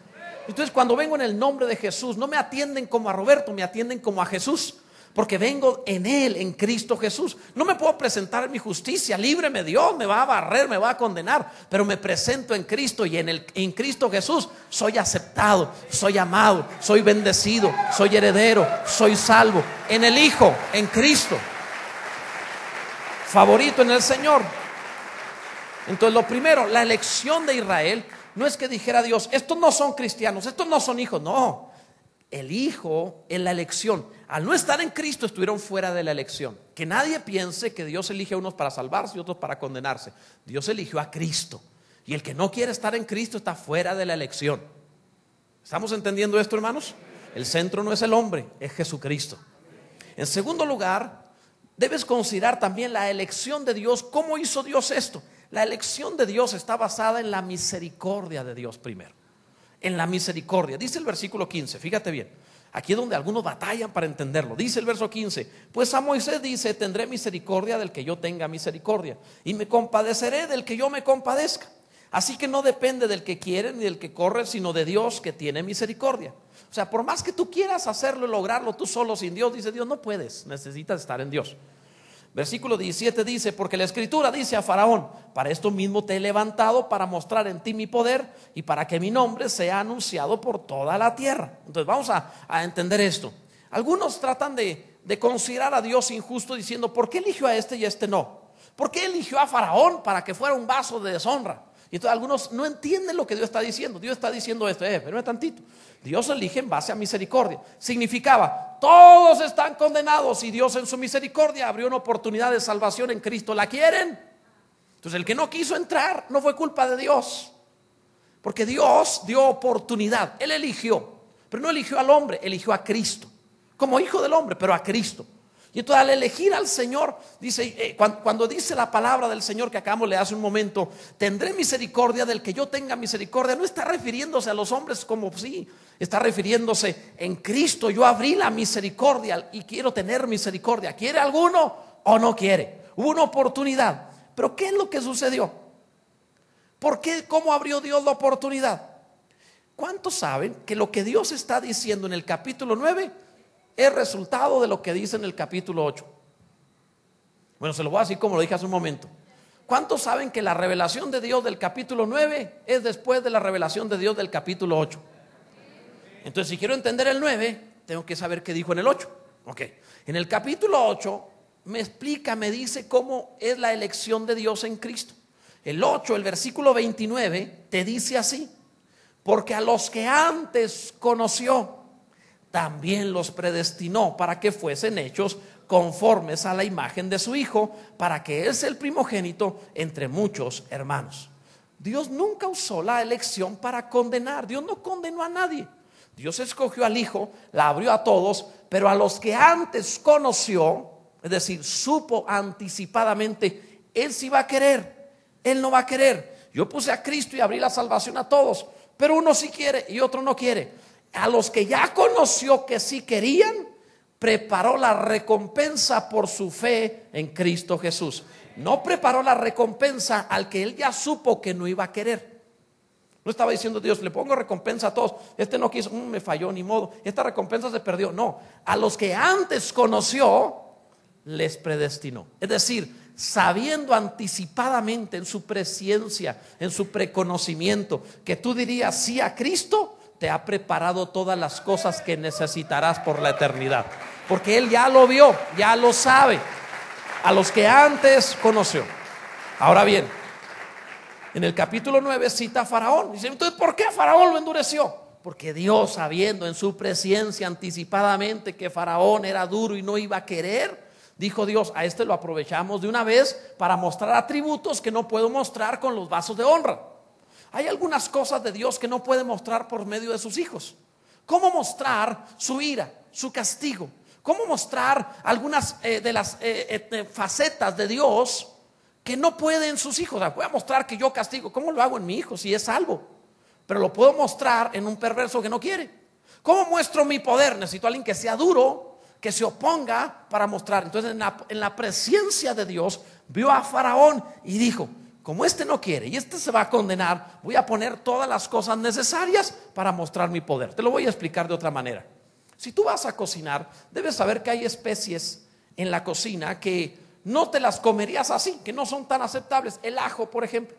Entonces cuando vengo en el nombre de Jesús, no me atienden como a Roberto, me atienden como a Jesús, porque vengo en Él, en Cristo Jesús. No me puedo presentar en mi justicia. Líbreme Dios, me va a barrer, me va a condenar. Pero me presento en Cristo, y en Cristo Jesús soy aceptado, soy amado, soy bendecido, soy heredero, soy salvo. En el Hijo, en Cristo, favorito en el Señor. Entonces lo primero, la elección de Israel no es que dijera Dios: estos no son cristianos, estos no son hijos. No, el Hijo en la elección. Al no estar en Cristo estuvieron fuera de la elección. Que nadie piense que Dios elige a unos para salvarse y otros para condenarse. Dios eligió a Cristo. Y el que no quiere estar en Cristo está fuera de la elección. ¿Estamos entendiendo esto, hermanos? El centro no es el hombre, es Jesucristo. En segundo lugar, debes considerar también la elección de Dios. ¿Cómo hizo Dios esto? La elección de Dios está basada en la misericordia de Dios primero. En la misericordia. Dice el versículo 15, fíjate bien. Aquí es donde algunos batallan para entenderlo. Dice el verso 15: pues a Moisés dice: tendré misericordia del que yo tenga misericordia, y me compadeceré del que yo me compadezca. Así que no depende del que quiere ni del que corre, sino de Dios que tiene misericordia. O sea, por más que tú quieras hacerlo y lograrlo tú solo sin Dios, dice Dios, no puedes, necesitas estar en Dios. Versículo 17 dice: porque la Escritura dice a Faraón: para esto mismo te he levantado, para mostrar en ti mi poder y para que mi nombre sea anunciado por toda la tierra. Entonces vamos a entender esto. Algunos tratan de considerar a Dios injusto diciendo: ¿por qué eligió a este y a este no? ¿Por qué eligió a Faraón para que fuera un vaso de deshonra? Y entonces algunos no entienden lo que Dios está diciendo. Dios está diciendo esto, espérame tantito. Dios elige en base a misericordia. Significaba: todos están condenados y Dios en su misericordia abrió una oportunidad de salvación en Cristo. ¿La quieren? Entonces el que no quiso entrar no fue culpa de Dios, porque Dios dio oportunidad. Él eligió, pero no eligió al hombre, eligió a Cristo como hijo del hombre, pero a Cristo. Y entonces al elegir al Señor, dice, cuando dice la palabra del Señor que acabamos de leer hace un momento: tendré misericordia del que yo tenga misericordia, no está refiriéndose a los hombres como sí, está refiriéndose en Cristo. Yo abrí la misericordia y quiero tener misericordia. ¿Quiere alguno o no quiere? Hubo una oportunidad. Pero ¿qué es lo que sucedió? ¿Por qué? ¿Cómo abrió Dios la oportunidad? ¿Cuántos saben que lo que Dios está diciendo en el capítulo 9 es resultado de lo que dice en el capítulo 8? Bueno, se lo voy a decir como lo dije hace un momento. ¿Cuántos saben que la revelación de Dios del capítulo 9 es después de la revelación de Dios del capítulo 8? Entonces, si quiero entender el 9, tengo que saber qué dijo en el 8. En el capítulo 8 me explica, me dice cómo es la elección de Dios en Cristo. El 8, el versículo 29 te dice así: porque a los que antes conoció, también los predestinó para que fuesen hechos conformes a la imagen de su Hijo, para que Él sea el primogénito entre muchos hermanos. Dios nunca usó la elección para condenar. Dios no condenó a nadie. Dios escogió al Hijo, la abrió a todos, pero a los que antes conoció, es decir, supo anticipadamente, Él sí va a querer, Él no va a querer. Yo puse a Cristo y abrí la salvación a todos, pero uno sí quiere y otro no quiere. A los que ya conoció que sí querían, preparó la recompensa por su fe en Cristo Jesús. No preparó la recompensa al que Él ya supo que no iba a querer. No estaba diciendo Dios: le pongo recompensa a todos, este no quiso, me falló, ni modo, esta recompensa se perdió. No, a los que antes conoció, les predestinó. Es decir, sabiendo anticipadamente en su presciencia, en su preconocimiento, que tú dirías sí a Cristo, te ha preparado todas las cosas que necesitarás por la eternidad, porque Él ya lo vio, ya lo sabe. A los que antes conoció. Ahora bien, en el capítulo 9 cita a Faraón. Dice: entonces, ¿por qué Faraón lo endureció? Porque Dios, sabiendo en su presciencia anticipadamente que Faraón era duro y no iba a querer, dijo Dios: a este lo aprovechamos de una vez para mostrar atributos que no puedo mostrar con los vasos de honra. Hay algunas cosas de Dios que no puede mostrar por medio de sus hijos. ¿Cómo mostrar su ira, su castigo? ¿Cómo mostrar algunas de las facetas de Dios que no pueden sus hijos? O sea, voy a mostrar que yo castigo. ¿Cómo lo hago en mi hijo si es salvo? Pero lo puedo mostrar en un perverso que no quiere. ¿Cómo muestro mi poder? Necesito a alguien que sea duro, que se oponga para mostrar. Entonces en la presencia de Dios vio a Faraón y dijo: como este no quiere y este se va a condenar, voy a poner todas las cosas necesarias para mostrar mi poder. Te lo voy a explicar de otra manera. Si tú vas a cocinar, debes saber que hay especies en la cocina que no te las comerías así, que no son tan aceptables. El ajo, por ejemplo.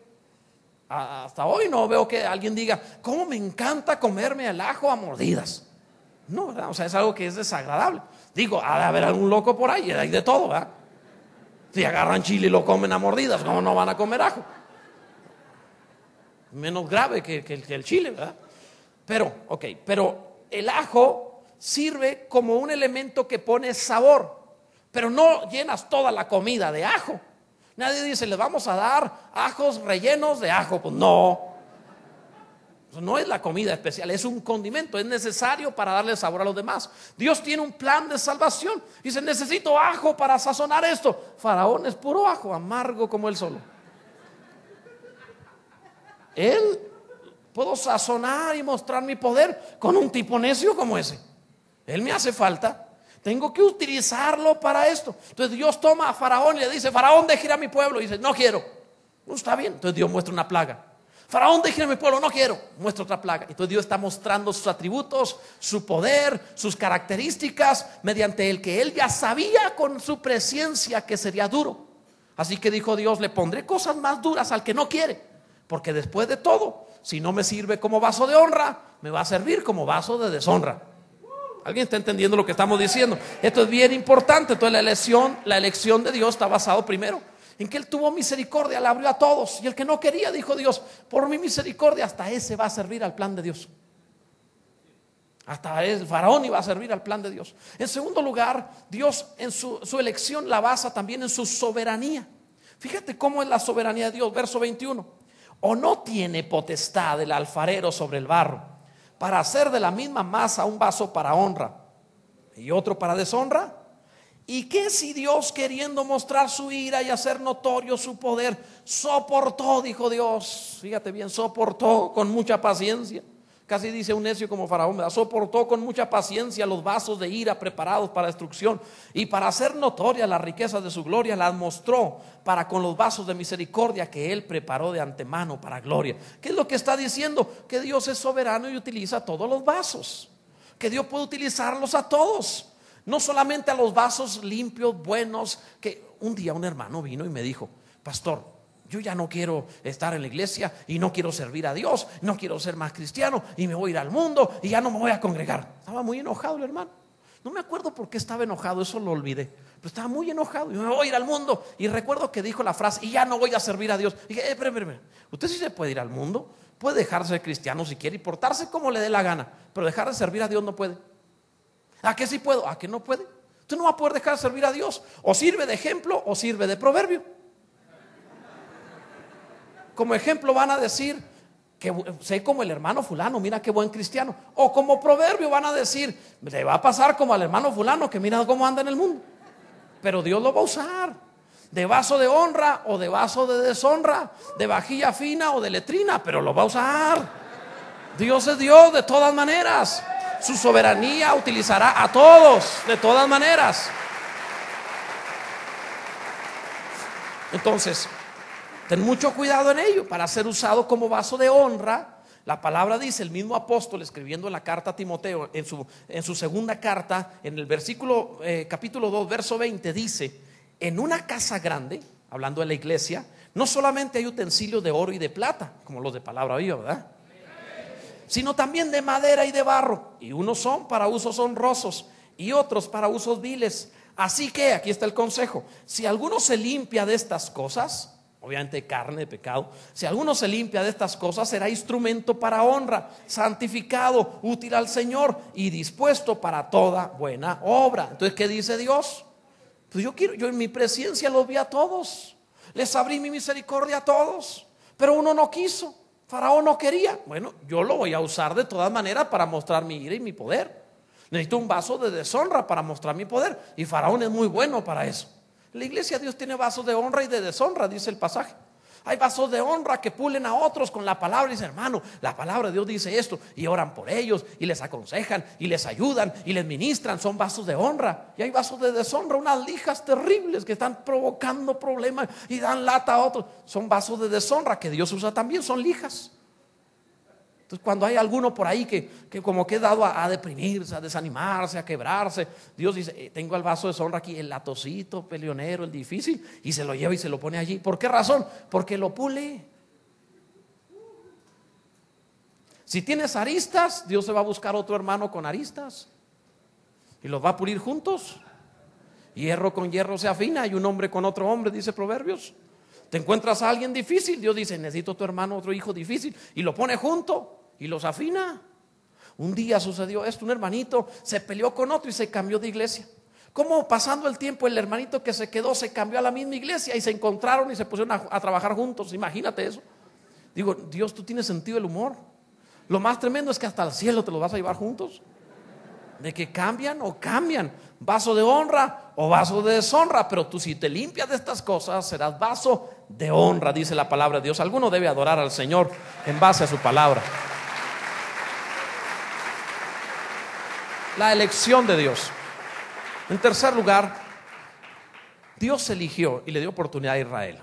Hasta hoy no veo que alguien diga: ¿cómo me encanta comerme el ajo a mordidas? No, ¿verdad? O sea, es algo que es desagradable. Digo, ha de haber algún loco por ahí, hay de todo, ¿verdad? Si agarran chile y lo comen a mordidas, ¿cómo no van a comer ajo? Menos grave que el chile, ¿verdad? Pero el ajo sirve como un elemento que pone sabor, pero no llenas toda la comida de ajo. Nadie dice, le vamos a dar ajos rellenos de ajo. Pues no. No es la comida especial, es un condimento, es necesario para darle sabor a los demás. Dios tiene un plan de salvación. Dice, necesito ajo para sazonar esto. Faraón es puro ajo, amargo como él solo. Él puedo sazonar y mostrar mi poder con un tipo necio como ese. Él me hace falta. Tengo que utilizarlo para esto. Entonces Dios toma a Faraón y le dice, Faraón, deje ir a mi pueblo. Y dice, no quiero. No está bien. Entonces Dios muestra una plaga. Faraón, deje ir a mi pueblo, no quiero. Muestra otra plaga. Entonces Dios está mostrando sus atributos, su poder, sus características, mediante el que él ya sabía con su presencia que sería duro. Así que dijo Dios, le pondré cosas más duras al que no quiere, porque después de todo, si no me sirve como vaso de honra, me va a servir como vaso de deshonra. ¿Alguien está entendiendo lo que estamos diciendo? Esto es bien importante. Entonces la elección de Dios está basado primero en que él tuvo misericordia, le abrió a todos. Y el que no quería, dijo Dios, por mi misericordia, hasta ese va a servir al plan de Dios. Hasta el Faraón iba a servir al plan de Dios. En segundo lugar, Dios en su elección la basa también en su soberanía. Fíjate cómo es la soberanía de Dios. Verso 21. ¿O no tiene potestad el alfarero sobre el barro para hacer de la misma masa un vaso para honra y otro para deshonra? ¿Y qué si Dios, queriendo mostrar su ira y hacer notorio su poder, soportó, dijo Dios, fíjate bien, soportó con mucha paciencia? Casi dice un necio como Faraón, ¿verdad? Soportó con mucha paciencia los vasos de ira preparados para destrucción, y para hacer notorias las riquezas de su gloria las mostró para con los vasos de misericordia que él preparó de antemano para gloria. ¿Qué es lo que está diciendo? Que Dios es soberano y utiliza todos los vasos, que Dios puede utilizarlos a todos, no solamente a los vasos limpios, buenos. Que un día un hermano vino y me dijo, pastor, yo ya no quiero estar en la iglesia y no quiero servir a Dios, no quiero ser más cristiano y me voy a ir al mundo y ya no me voy a congregar. Estaba muy enojado el hermano. No me acuerdo por qué estaba enojado, eso lo olvidé, pero estaba muy enojado y me voy a ir al mundo. Y recuerdo que dijo la frase, y ya no voy a servir a Dios. Y dije, espera, usted sí se puede ir al mundo, puede dejar de ser cristiano si quiere y portarse como le dé la gana, pero dejar de servir a Dios no puede. ¿A qué sí puedo? ¿A qué no puede? Usted no va a poder dejar de servir a Dios. O sirve de ejemplo o sirve de proverbio. Como ejemplo van a decir que sé como el hermano fulano, mira qué buen cristiano. O como proverbio van a decir, le va a pasar como al hermano fulano, que mira cómo anda en el mundo. Pero Dios lo va a usar de vaso de honra o de vaso de deshonra, de vajilla fina o de letrina, pero lo va a usar. Dios es Dios de todas maneras. Su soberanía utilizará a todos de todas maneras. Entonces, ten mucho cuidado en ello. Para ser usado como vaso de honra, la palabra dice, el mismo apóstol escribiendo en la carta a Timoteo, en su segunda carta, en el versículo capítulo 2, verso 20, dice, en una casa grande, hablando de la iglesia, no solamente hay utensilios de oro y de plata, como los de palabra viva, ¿verdad?, sino también de madera y de barro, y unos son para usos honrosos y otros para usos viles. Así que, aquí está el consejo, si alguno se limpia de estas cosas, obviamente carne de pecado, si alguno se limpia de estas cosas, será instrumento para honra, santificado, útil al Señor y dispuesto para toda buena obra. Entonces, ¿qué dice Dios? Pues yo en mi presencia los vi a todos, les abrí mi misericordia a todos, pero uno no quiso. Faraón no quería. Bueno, yo lo voy a usar de todas maneras para mostrar mi ira y mi poder. Necesito un vaso de deshonra para mostrar mi poder, y Faraón es muy bueno para eso. En la iglesia Dios tiene vasos de honra y de deshonra, dice el pasaje. Hay vasos de honra que pulen a otros con la palabra y dicen, hermano, la palabra de Dios dice esto, y oran por ellos y les aconsejan y les ayudan y les ministran. Son vasos de honra. Y hay vasos de deshonra, unas lijas terribles que están provocando problemas y dan lata a otros. Son vasos de deshonra que Dios usa también, son lijas. Entonces, cuando hay alguno por ahí que como que dado a deprimirse, a desanimarse, a quebrarse, Dios dice, tengo el vaso de deshonra aquí, el latosito, peleonero, el difícil, y se lo lleva y se lo pone allí. ¿Por qué razón? Porque lo pule. Si tienes aristas, Dios se va a buscar otro hermano con aristas y los va a pulir juntos. Hierro con hierro se afina, y un hombre con otro hombre, dice Proverbios. Te encuentras a alguien difícil, Dios dice, necesito tu hermano, otro hijo difícil, y lo pone junto y los afina. Un día sucedió esto, un hermanito se peleó con otro y se cambió de iglesia. Como pasando el tiempo, el hermanito que se quedó se cambió a la misma iglesia y se encontraron y se pusieron a trabajar juntos. Imagínate eso. Digo, Dios, tú tienes sentido del humor. Lo más tremendo es que hasta el cielo te los vas a llevar juntos. De que cambian o cambian, vaso de honra o vaso de deshonra. Pero tú, si te limpias de estas cosas, serás vaso de honra, dice la palabra de Dios. Alguno debe adorar al Señor en base a su palabra. La elección de Dios. En tercer lugar, Dios eligió y le dio oportunidad a Israel.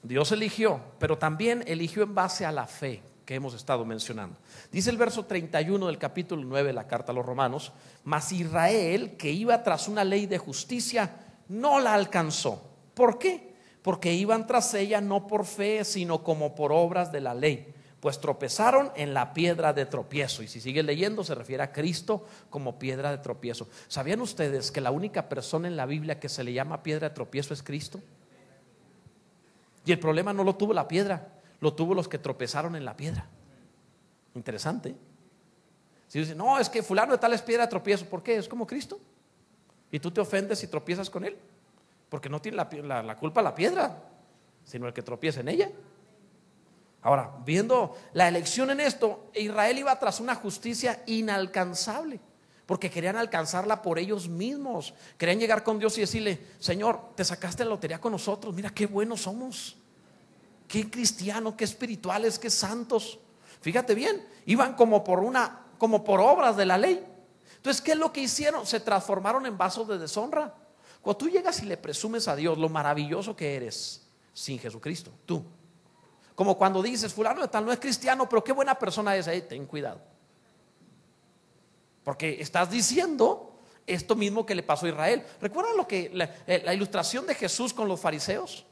Dios eligió, pero también eligió en base a la fe que hemos estado mencionando. Dice el verso 31 del capítulo 9 de la carta a los Romanos: mas Israel, que iba tras una ley de justicia, no la alcanzó. ¿Por qué? Porque iban tras ella no por fe, sino como por obras de la ley, pues tropezaron en la piedra de tropiezo. Y si sigue leyendo, se refiere a Cristo como piedra de tropiezo. ¿Sabían ustedes que la única persona en la Biblia que se le llama piedra de tropiezo es Cristo? Y el problema no lo tuvo la piedra, lo tuvo los que tropezaron en la piedra. Interesante. Si dicen, no, es que fulano de tal es piedra de tropiezo. ¿Por qué? Es como Cristo. Y tú te ofendes si tropiezas con él, porque no tiene la culpa la piedra, sino el que tropieza en ella. Ahora, viendo la elección en esto, Israel iba tras una justicia inalcanzable, porque querían alcanzarla por ellos mismos. Querían llegar con Dios y decirle: Señor, te sacaste la lotería con nosotros, mira qué buenos somos, qué cristianos, qué espirituales, qué santos. Fíjate bien, iban como por obras de la ley. Entonces, ¿qué es lo que hicieron? Se transformaron en vasos de deshonra. Cuando tú llegas y le presumes a Dios lo maravilloso que eres sin Jesucristo, tú, como cuando dices, fulano de tal no es cristiano, pero qué buena persona es. Ten cuidado, porque estás diciendo esto mismo que le pasó a Israel. ¿Recuerdan la ilustración de Jesús con los fariseos?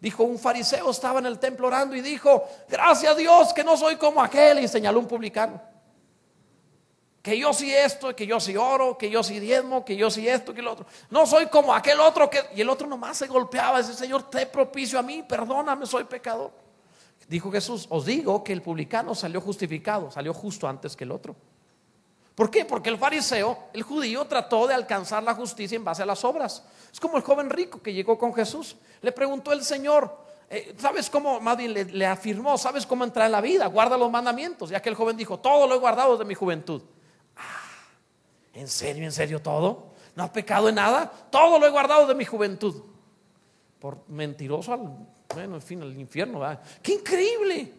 Dijo, un fariseo estaba en el templo orando y dijo: gracias a Dios que no soy como aquel. Y señaló un publicano, que yo sí esto, que yo sí oro, que yo sí diezmo, que yo sí esto, que lo otro. No soy como aquel otro y el otro nomás se golpeaba. Dice: Señor, te propicio a mí, perdóname, soy pecador. Dijo Jesús: os digo que el publicano salió justificado, salió justo antes que el otro. ¿Por qué? Porque el fariseo, el judío, trató de alcanzar la justicia en base a las obras. Es como el joven rico que llegó con Jesús. Le preguntó el Señor, ¿sabes cómo? Más bien le afirmó: ¿sabes cómo entrar en la vida? Guarda los mandamientos. Ya que el joven dijo: todo lo he guardado desde mi juventud. ¿En serio todo? ¿No has pecado en nada? Todo lo he guardado de mi juventud. Por mentiroso al infierno, ¿verdad? ¡Qué increíble!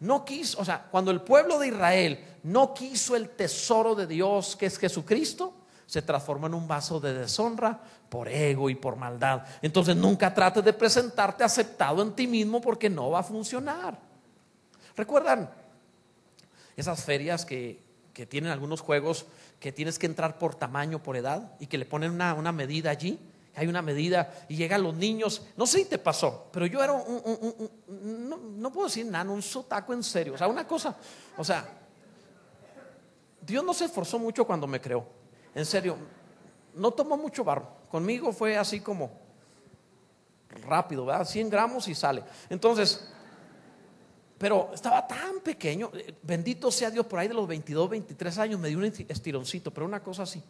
No quiso, o sea, cuando el pueblo de Israel no quiso el tesoro de Dios, que es Jesucristo, se transformó en un vaso de deshonra por ego y por maldad. Entonces nunca trates de presentarte aceptado en ti mismo, porque no va a funcionar. ¿Recuerdan esas ferias que tienen algunos juegos que tienes que entrar por tamaño, por edad, y que le ponen una medida allí? Hay una medida y llegan los niños. No sé si te pasó, pero yo era no puedo decir nada, un sotaco en serio. O sea, una cosa, o sea, Dios no se esforzó mucho cuando me creó. En serio, no tomó mucho barro. Conmigo fue así como rápido, ¿verdad? 100 gramos y sale. Entonces, pero estaba tan pequeño. Bendito sea Dios, por ahí de los 22, 23 años me dio un estironcito, pero una cosa así.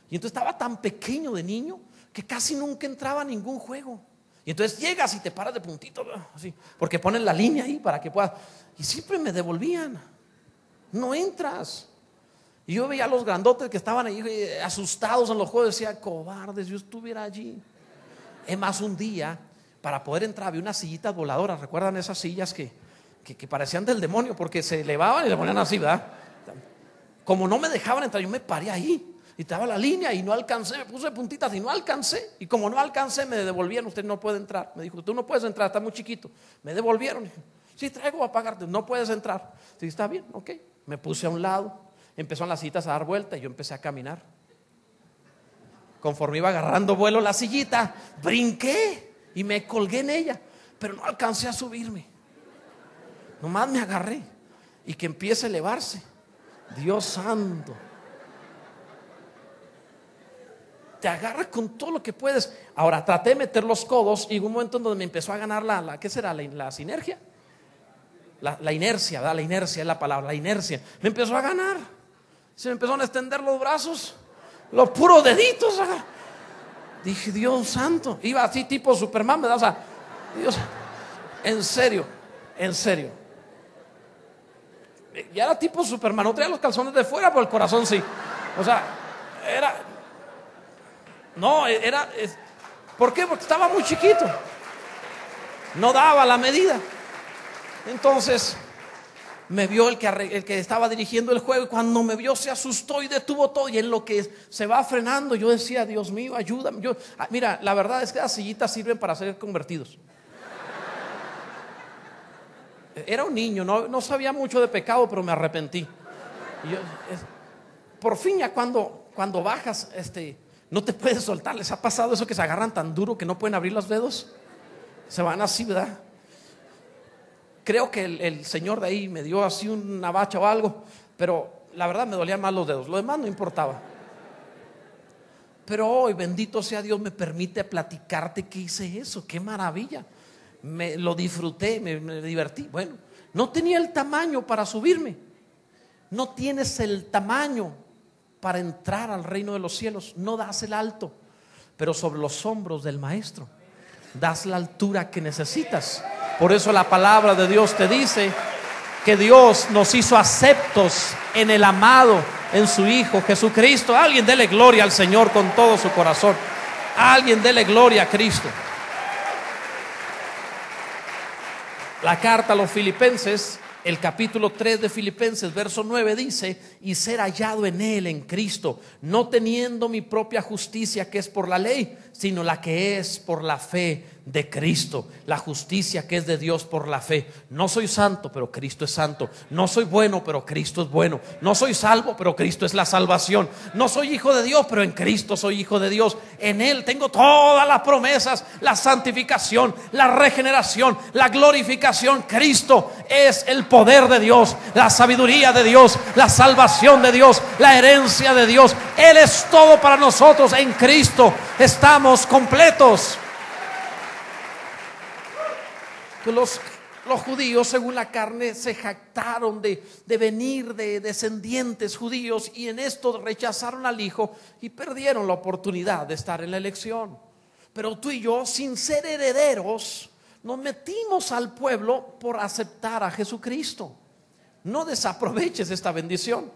Y entonces estaba tan pequeño de niño que casi nunca entraba a ningún juego. Y entonces llegas y te paras de puntito, así, porque ponen la línea ahí para que puedas. Y siempre me devolvían: no entras. Y yo veía a los grandotes que estaban ahí asustados en los juegos. Decía: cobardes, yo estuviera allí. Es más, un día, para poder entrar, había unas sillitas voladoras. ¿Recuerdan esas sillas que parecían del demonio? Porque se elevaban y le ponían así, ¿verdad? Como no me dejaban entrar, yo me paré ahí y estaba la línea y no alcancé. Me puse puntitas y no alcancé. Y como no alcancé, me devolvieron: usted no puede entrar. Me dijo: tú no puedes entrar, está muy chiquito. Me devolvieron. Sí, traigo a pagarte. No puedes entrar. Sí, está bien, ok. Me puse a un lado. Empezaron las sillitas a dar vuelta y yo empecé a caminar. Conforme iba agarrando vuelo la sillita, brinqué y me colgué en ella, pero no alcancé a subirme. Nomás me agarré y que empiece a elevarse. Dios santo, te agarras con todo lo que puedes. Ahora traté de meter los codos y hubo un momento en donde me empezó a ganar ¿qué será? La sinergia. La inercia, ¿verdad? La inercia es la palabra, la inercia. Me empezó a ganar. Se me empezaron a extender los brazos, los puros deditos. Dije, Dios santo. Iba así tipo Superman, ¿verdad? O sea, Dios, en serio. Ya era tipo Superman, no traía los calzones de fuera, pero el corazón sí. O sea, ¿por qué? Porque estaba muy chiquito. No daba la medida. Entonces me vio el que estaba dirigiendo el juego, y cuando me vio se asustó y detuvo todo. Y en lo que se va frenando, yo decía, Dios mío, ayúdame. Mira, la verdad es que las sillitas sirven para ser convertidos. Era un niño, no sabía mucho de pecado, pero me arrepentí. Por fin, ya cuando bajas, no te puedes soltar. ¿Les ha pasado eso que se agarran tan duro que no pueden abrir los dedos? Se van así, ¿verdad? Creo que el señor de ahí me dio así una bacha o algo, pero la verdad me dolían más los dedos. Lo demás no importaba. Pero hoy, bendito sea Dios, me permite platicarte que hice eso. ¡Qué maravilla! Lo disfruté, me divertí. Bueno, no tenía el tamaño para subirme. No tienes el tamaño para entrar al reino de los cielos. No das el alto, pero sobre los hombros del maestro das la altura que necesitas. Por eso la palabra de Dios te dice que Dios nos hizo aceptos en el amado, en su Hijo Jesucristo. Alguien dele gloria al Señor con todo su corazón. Alguien dele gloria a Cristo. La carta a los Filipenses, el capítulo 3 de Filipenses, verso 9 dice: y ser hallado en Él, en Cristo, no teniendo mi propia justicia que es por la ley, sino la que es por la fe de Cristo, la justicia que es de Dios por la fe. No soy santo, pero Cristo es santo. No soy bueno, pero Cristo es bueno. No soy salvo, pero Cristo es la salvación. No soy hijo de Dios, pero en Cristo soy hijo de Dios. En Él tengo todas las promesas, la santificación, la regeneración, la glorificación. Cristo es el poder de Dios, la sabiduría de Dios, la salvación de Dios, la herencia de Dios. Él es todo para nosotros. En Cristo estamos completos. Los judíos, según la carne, se jactaron de venir de descendientes judíos, y en esto rechazaron al Hijo y perdieron la oportunidad de estar en la elección. Pero tú y yo, sin ser herederos, nos metimos al pueblo por aceptar a Jesucristo. No desaproveches esta bendición.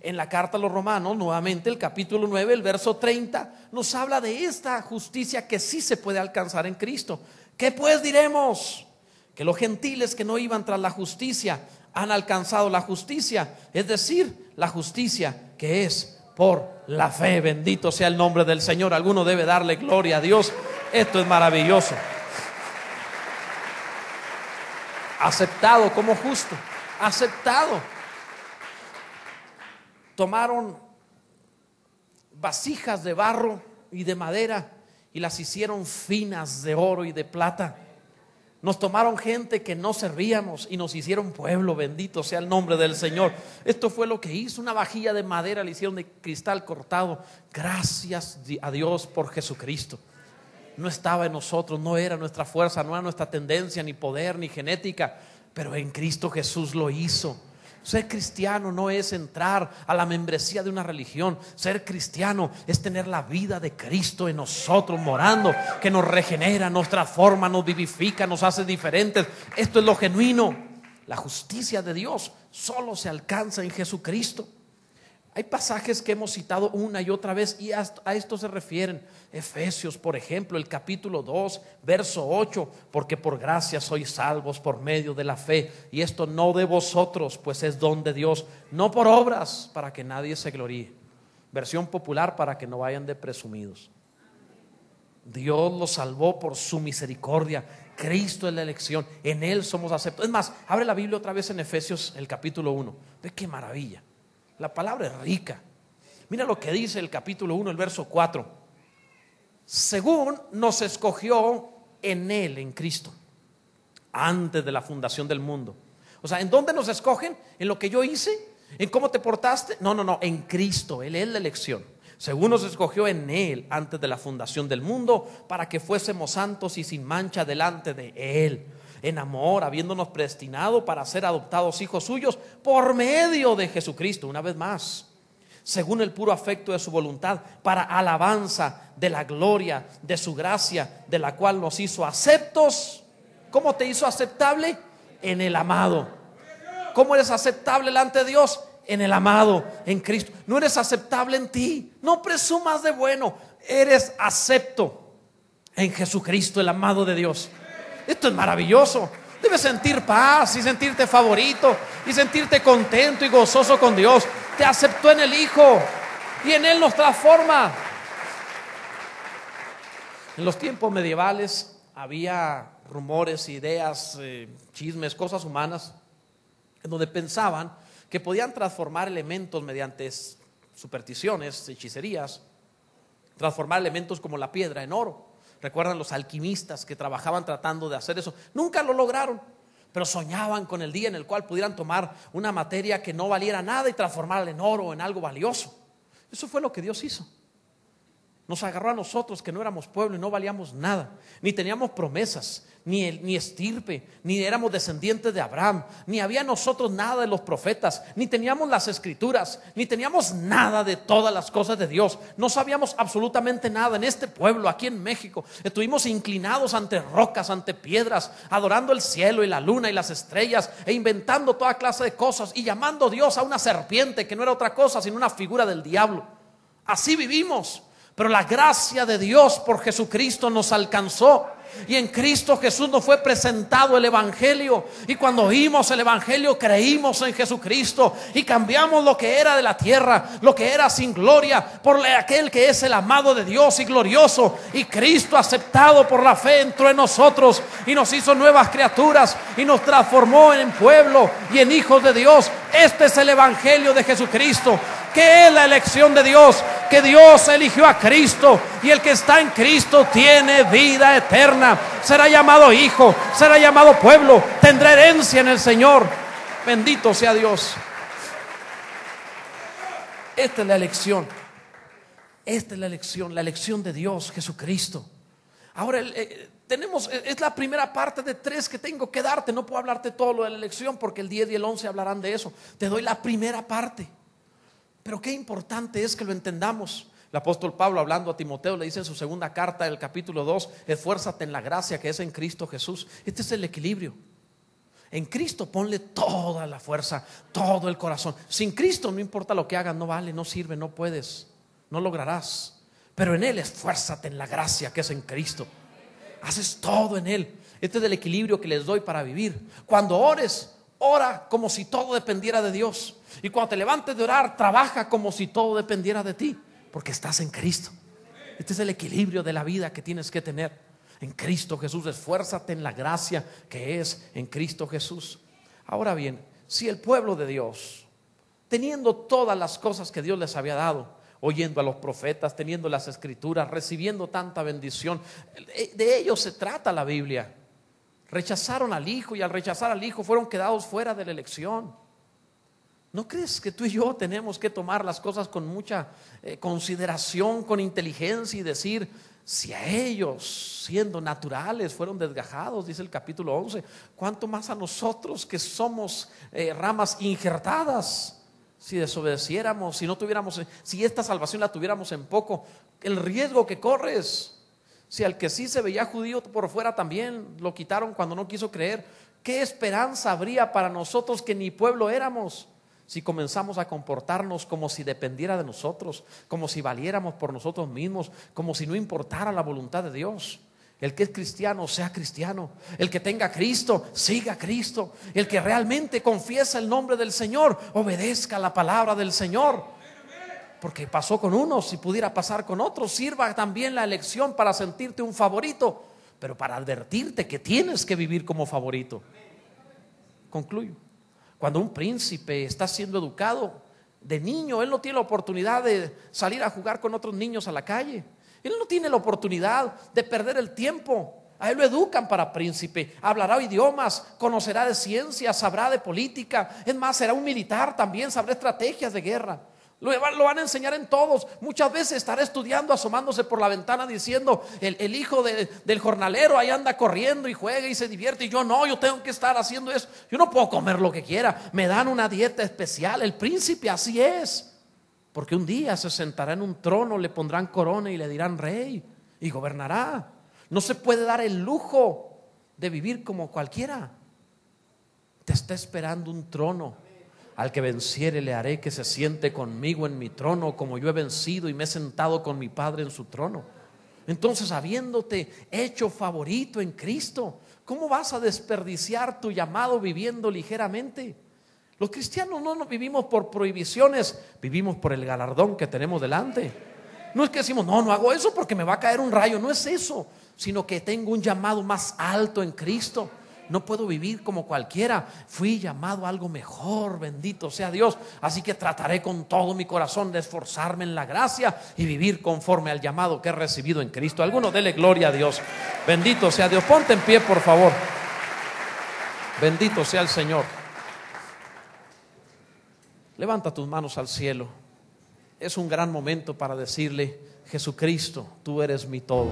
En la carta a los Romanos, nuevamente el capítulo 9, el verso 30, nos habla de esta justicia que sí se puede alcanzar en Cristo. ¿Qué pues diremos? Que los gentiles que no iban tras la justicia han alcanzado la justicia, es decir, la justicia que es por la fe. Bendito sea el nombre del Señor. Alguno debe darle gloria a Dios. Esto es maravilloso. Aceptado como justo, aceptado. Tomaron vasijas de barro y de madera y las hicieron finas de oro y de plata. Nos tomaron gente que no servíamos y nos hicieron pueblo. Bendito sea el nombre del Señor. Esto fue lo que hizo. Una vajilla de madera le hicieron de cristal cortado. Gracias a Dios por Jesucristo. No estaba en nosotros, no era nuestra fuerza, no era nuestra tendencia, ni poder, ni genética, pero en Cristo Jesús lo hizo. Ser cristiano no es entrar a la membresía de una religión. Ser cristiano es tener la vida de Cristo en nosotros morando, que nos regenera, nos transforma, nos vivifica, nos hace diferentes. Esto es lo genuino. La justicia de Dios solo se alcanza en Jesucristo. Hay pasajes que hemos citado una y otra vez y a esto se refieren. Efesios, por ejemplo, el capítulo 2, verso 8: porque por gracia sois salvos por medio de la fe, y esto no de vosotros, pues es don de Dios, no por obras, para que nadie se gloríe. Versión popular: para que no vayan de presumidos. Dios los salvó por su misericordia. Cristo es la elección, en Él somos aceptados. Es más, abre la Biblia otra vez en Efesios, el capítulo 1. Ve qué maravilla. La palabra es rica. Mira lo que dice el capítulo 1, el verso 4. Según nos escogió en Él, en Cristo, antes de la fundación del mundo. O sea, ¿en dónde nos escogen? ¿En lo que yo hice? ¿En cómo te portaste? No, en Cristo. Él es la elección. Según nos escogió en Él antes de la fundación del mundo, para que fuésemos santos y sin mancha delante de Él. en amor, habiéndonos predestinado para ser adoptados hijos suyos por medio de Jesucristo, una vez más, según el puro afecto de su voluntad, para alabanza de la gloria de su gracia, de la cual nos hizo aceptos. ¿Cómo te hizo aceptable? En el amado. ¿Cómo eres aceptable delante de Dios? En el amado, en Cristo. No eres aceptable en ti, no presumas de bueno, eres acepto en Jesucristo, el amado de Dios. Esto es maravilloso. Debes sentir paz y sentirte favorito y sentirte contento y gozoso con Dios. Te aceptó en el Hijo y en Él nos transforma. En los tiempos medievales había rumores, ideas, chismes, cosas humanas en donde pensaban que podían transformar elementos mediante supersticiones, hechicerías, transformar elementos como la piedra en oro. Recuerdan los alquimistas que trabajaban tratando de hacer eso. Nunca lo lograron, pero soñaban con el día en el cual pudieran tomar una materia que no valiera nada y transformarla en oro, en algo valioso. Eso fue lo que Dios hizo. Nos agarró a nosotros que no éramos pueblo y no valíamos nada, ni teníamos promesas, ni estirpe, ni éramos descendientes de Abraham, ni había en nosotros nada de los profetas, ni teníamos las escrituras, ni teníamos nada de todas las cosas de Dios. No sabíamos absolutamente nada. En este pueblo, aquí en México, estuvimos inclinados ante rocas, ante piedras, adorando el cielo y la luna y las estrellas, e inventando toda clase de cosas y llamando a Dios a una serpiente que no era otra cosa sino una figura del diablo. Así vivimos. Pero la gracia de Dios por Jesucristo nos alcanzó, y en Cristo Jesús nos fue presentado el Evangelio, y cuando oímos el Evangelio creímos en Jesucristo y cambiamos lo que era de la tierra, lo que era sin gloria, por aquel que es el amado de Dios y glorioso. Y Cristo, aceptado por la fe, entró en nosotros y nos hizo nuevas criaturas y nos transformó en pueblo y en hijos de Dios. Este es el Evangelio de Jesucristo, que es la elección de Dios, que Dios eligió a Cristo, y el que está en Cristo tiene vida eterna. Será llamado hijo, será llamado pueblo, tendrá herencia en el Señor. Bendito sea Dios. Esta es la elección. Esta es la elección de Dios, Jesucristo. Ahora es la primera parte de 3 que tengo que darte. No puedo hablarte todo lo de la elección porque el 10 y el 11 hablarán de eso. Te doy la primera parte. Pero qué importante es que lo entendamos. El apóstol Pablo, hablando a Timoteo, le dice en su segunda carta del capítulo 2: esfuérzate en la gracia que es en Cristo Jesús. Este es el equilibrio. En Cristo ponle toda la fuerza, todo el corazón. Sin Cristo no importa lo que hagas, no vale, no sirve, no puedes, no lograrás. Pero en Él esfuérzate en la gracia que es en Cristo. Haces todo en Él. Este es el equilibrio que les doy para vivir. Cuando ores, ora como si todo dependiera de Dios. Y cuando te levantes de orar, trabaja como si todo dependiera de ti, porque estás en Cristo. Este es el equilibrio de la vida que tienes que tener en Cristo Jesús. Esfuérzate en la gracia que es en Cristo Jesús. Ahora bien, si el pueblo de Dios, teniendo todas las cosas que Dios les había dado, oyendo a los profetas, teniendo las escrituras, recibiendo tanta bendición, de ellos se trata la Biblia, rechazaron al Hijo, y al rechazar al Hijo fueron quedados fuera de la elección. ¿No crees que tú y yo tenemos que tomar las cosas con mucha consideración, con inteligencia, y decir: si a ellos, siendo naturales, fueron desgajados, dice el capítulo 11, cuánto más a nosotros que somos ramas injertadas? Si desobedeciéramos, si no tuviéramos, si esta salvación la tuviéramos en poco, el riesgo que corres. Si al que sí se veía judío por fuera también lo quitaron cuando no quiso creer, ¿qué esperanza habría para nosotros que ni pueblo éramos? Si comenzamos a comportarnos como si dependiera de nosotros, como si valiéramos por nosotros mismos, como si no importara la voluntad de Dios. El que es cristiano, sea cristiano. El que tenga a Cristo, siga a Cristo. El que realmente confiesa el nombre del Señor, obedezca la palabra del Señor. Porque pasó con unos y pudiera pasar con otros. Sirva también la elección para sentirte un favorito, pero para advertirte que tienes que vivir como favorito. Concluyo. Cuando un príncipe está siendo educado de niño, él no tiene la oportunidad de salir a jugar con otros niños a la calle. Él no tiene la oportunidad de perder el tiempo. A él lo educan para príncipe. Hablará idiomas, conocerá de ciencias, sabrá de política. Es más, será un militar también, sabrá estrategias de guerra. Lo van a enseñar en todos. Muchas veces estará estudiando, asomándose por la ventana diciendo, el hijo del jornalero ahí anda corriendo y juega y se divierte, y yo no, yo tengo que estar haciendo eso. Yo no puedo comer lo que quiera, me dan una dieta especial. El príncipe así es, porque un día se sentará en un trono, le pondrán corona y le dirán rey y gobernará. No se puede dar el lujo de vivir como cualquiera. Te está esperando un trono. Al que venciere le haré que se siente conmigo en mi trono, como yo he vencido y me he sentado con mi Padre en su trono. Entonces, habiéndote hecho favorito en Cristo, ¿cómo vas a desperdiciar tu llamado viviendo ligeramente? Los cristianos no vivimos por prohibiciones, vivimos por el galardón que tenemos delante. No es que decimos, no hago eso porque me va a caer un rayo. No es eso, sino que tengo un llamado más alto en Cristo. No puedo vivir como cualquiera. Fui llamado a algo mejor, bendito sea Dios. Así que trataré con todo mi corazón de esforzarme en la gracia y vivir conforme al llamado que he recibido en Cristo. Alguno dele gloria a Dios. Bendito sea Dios. Ponte en pie, por favor. Bendito sea el Señor. Levanta tus manos al cielo. Es un gran momento para decirle: Jesucristo, tú eres mi todo.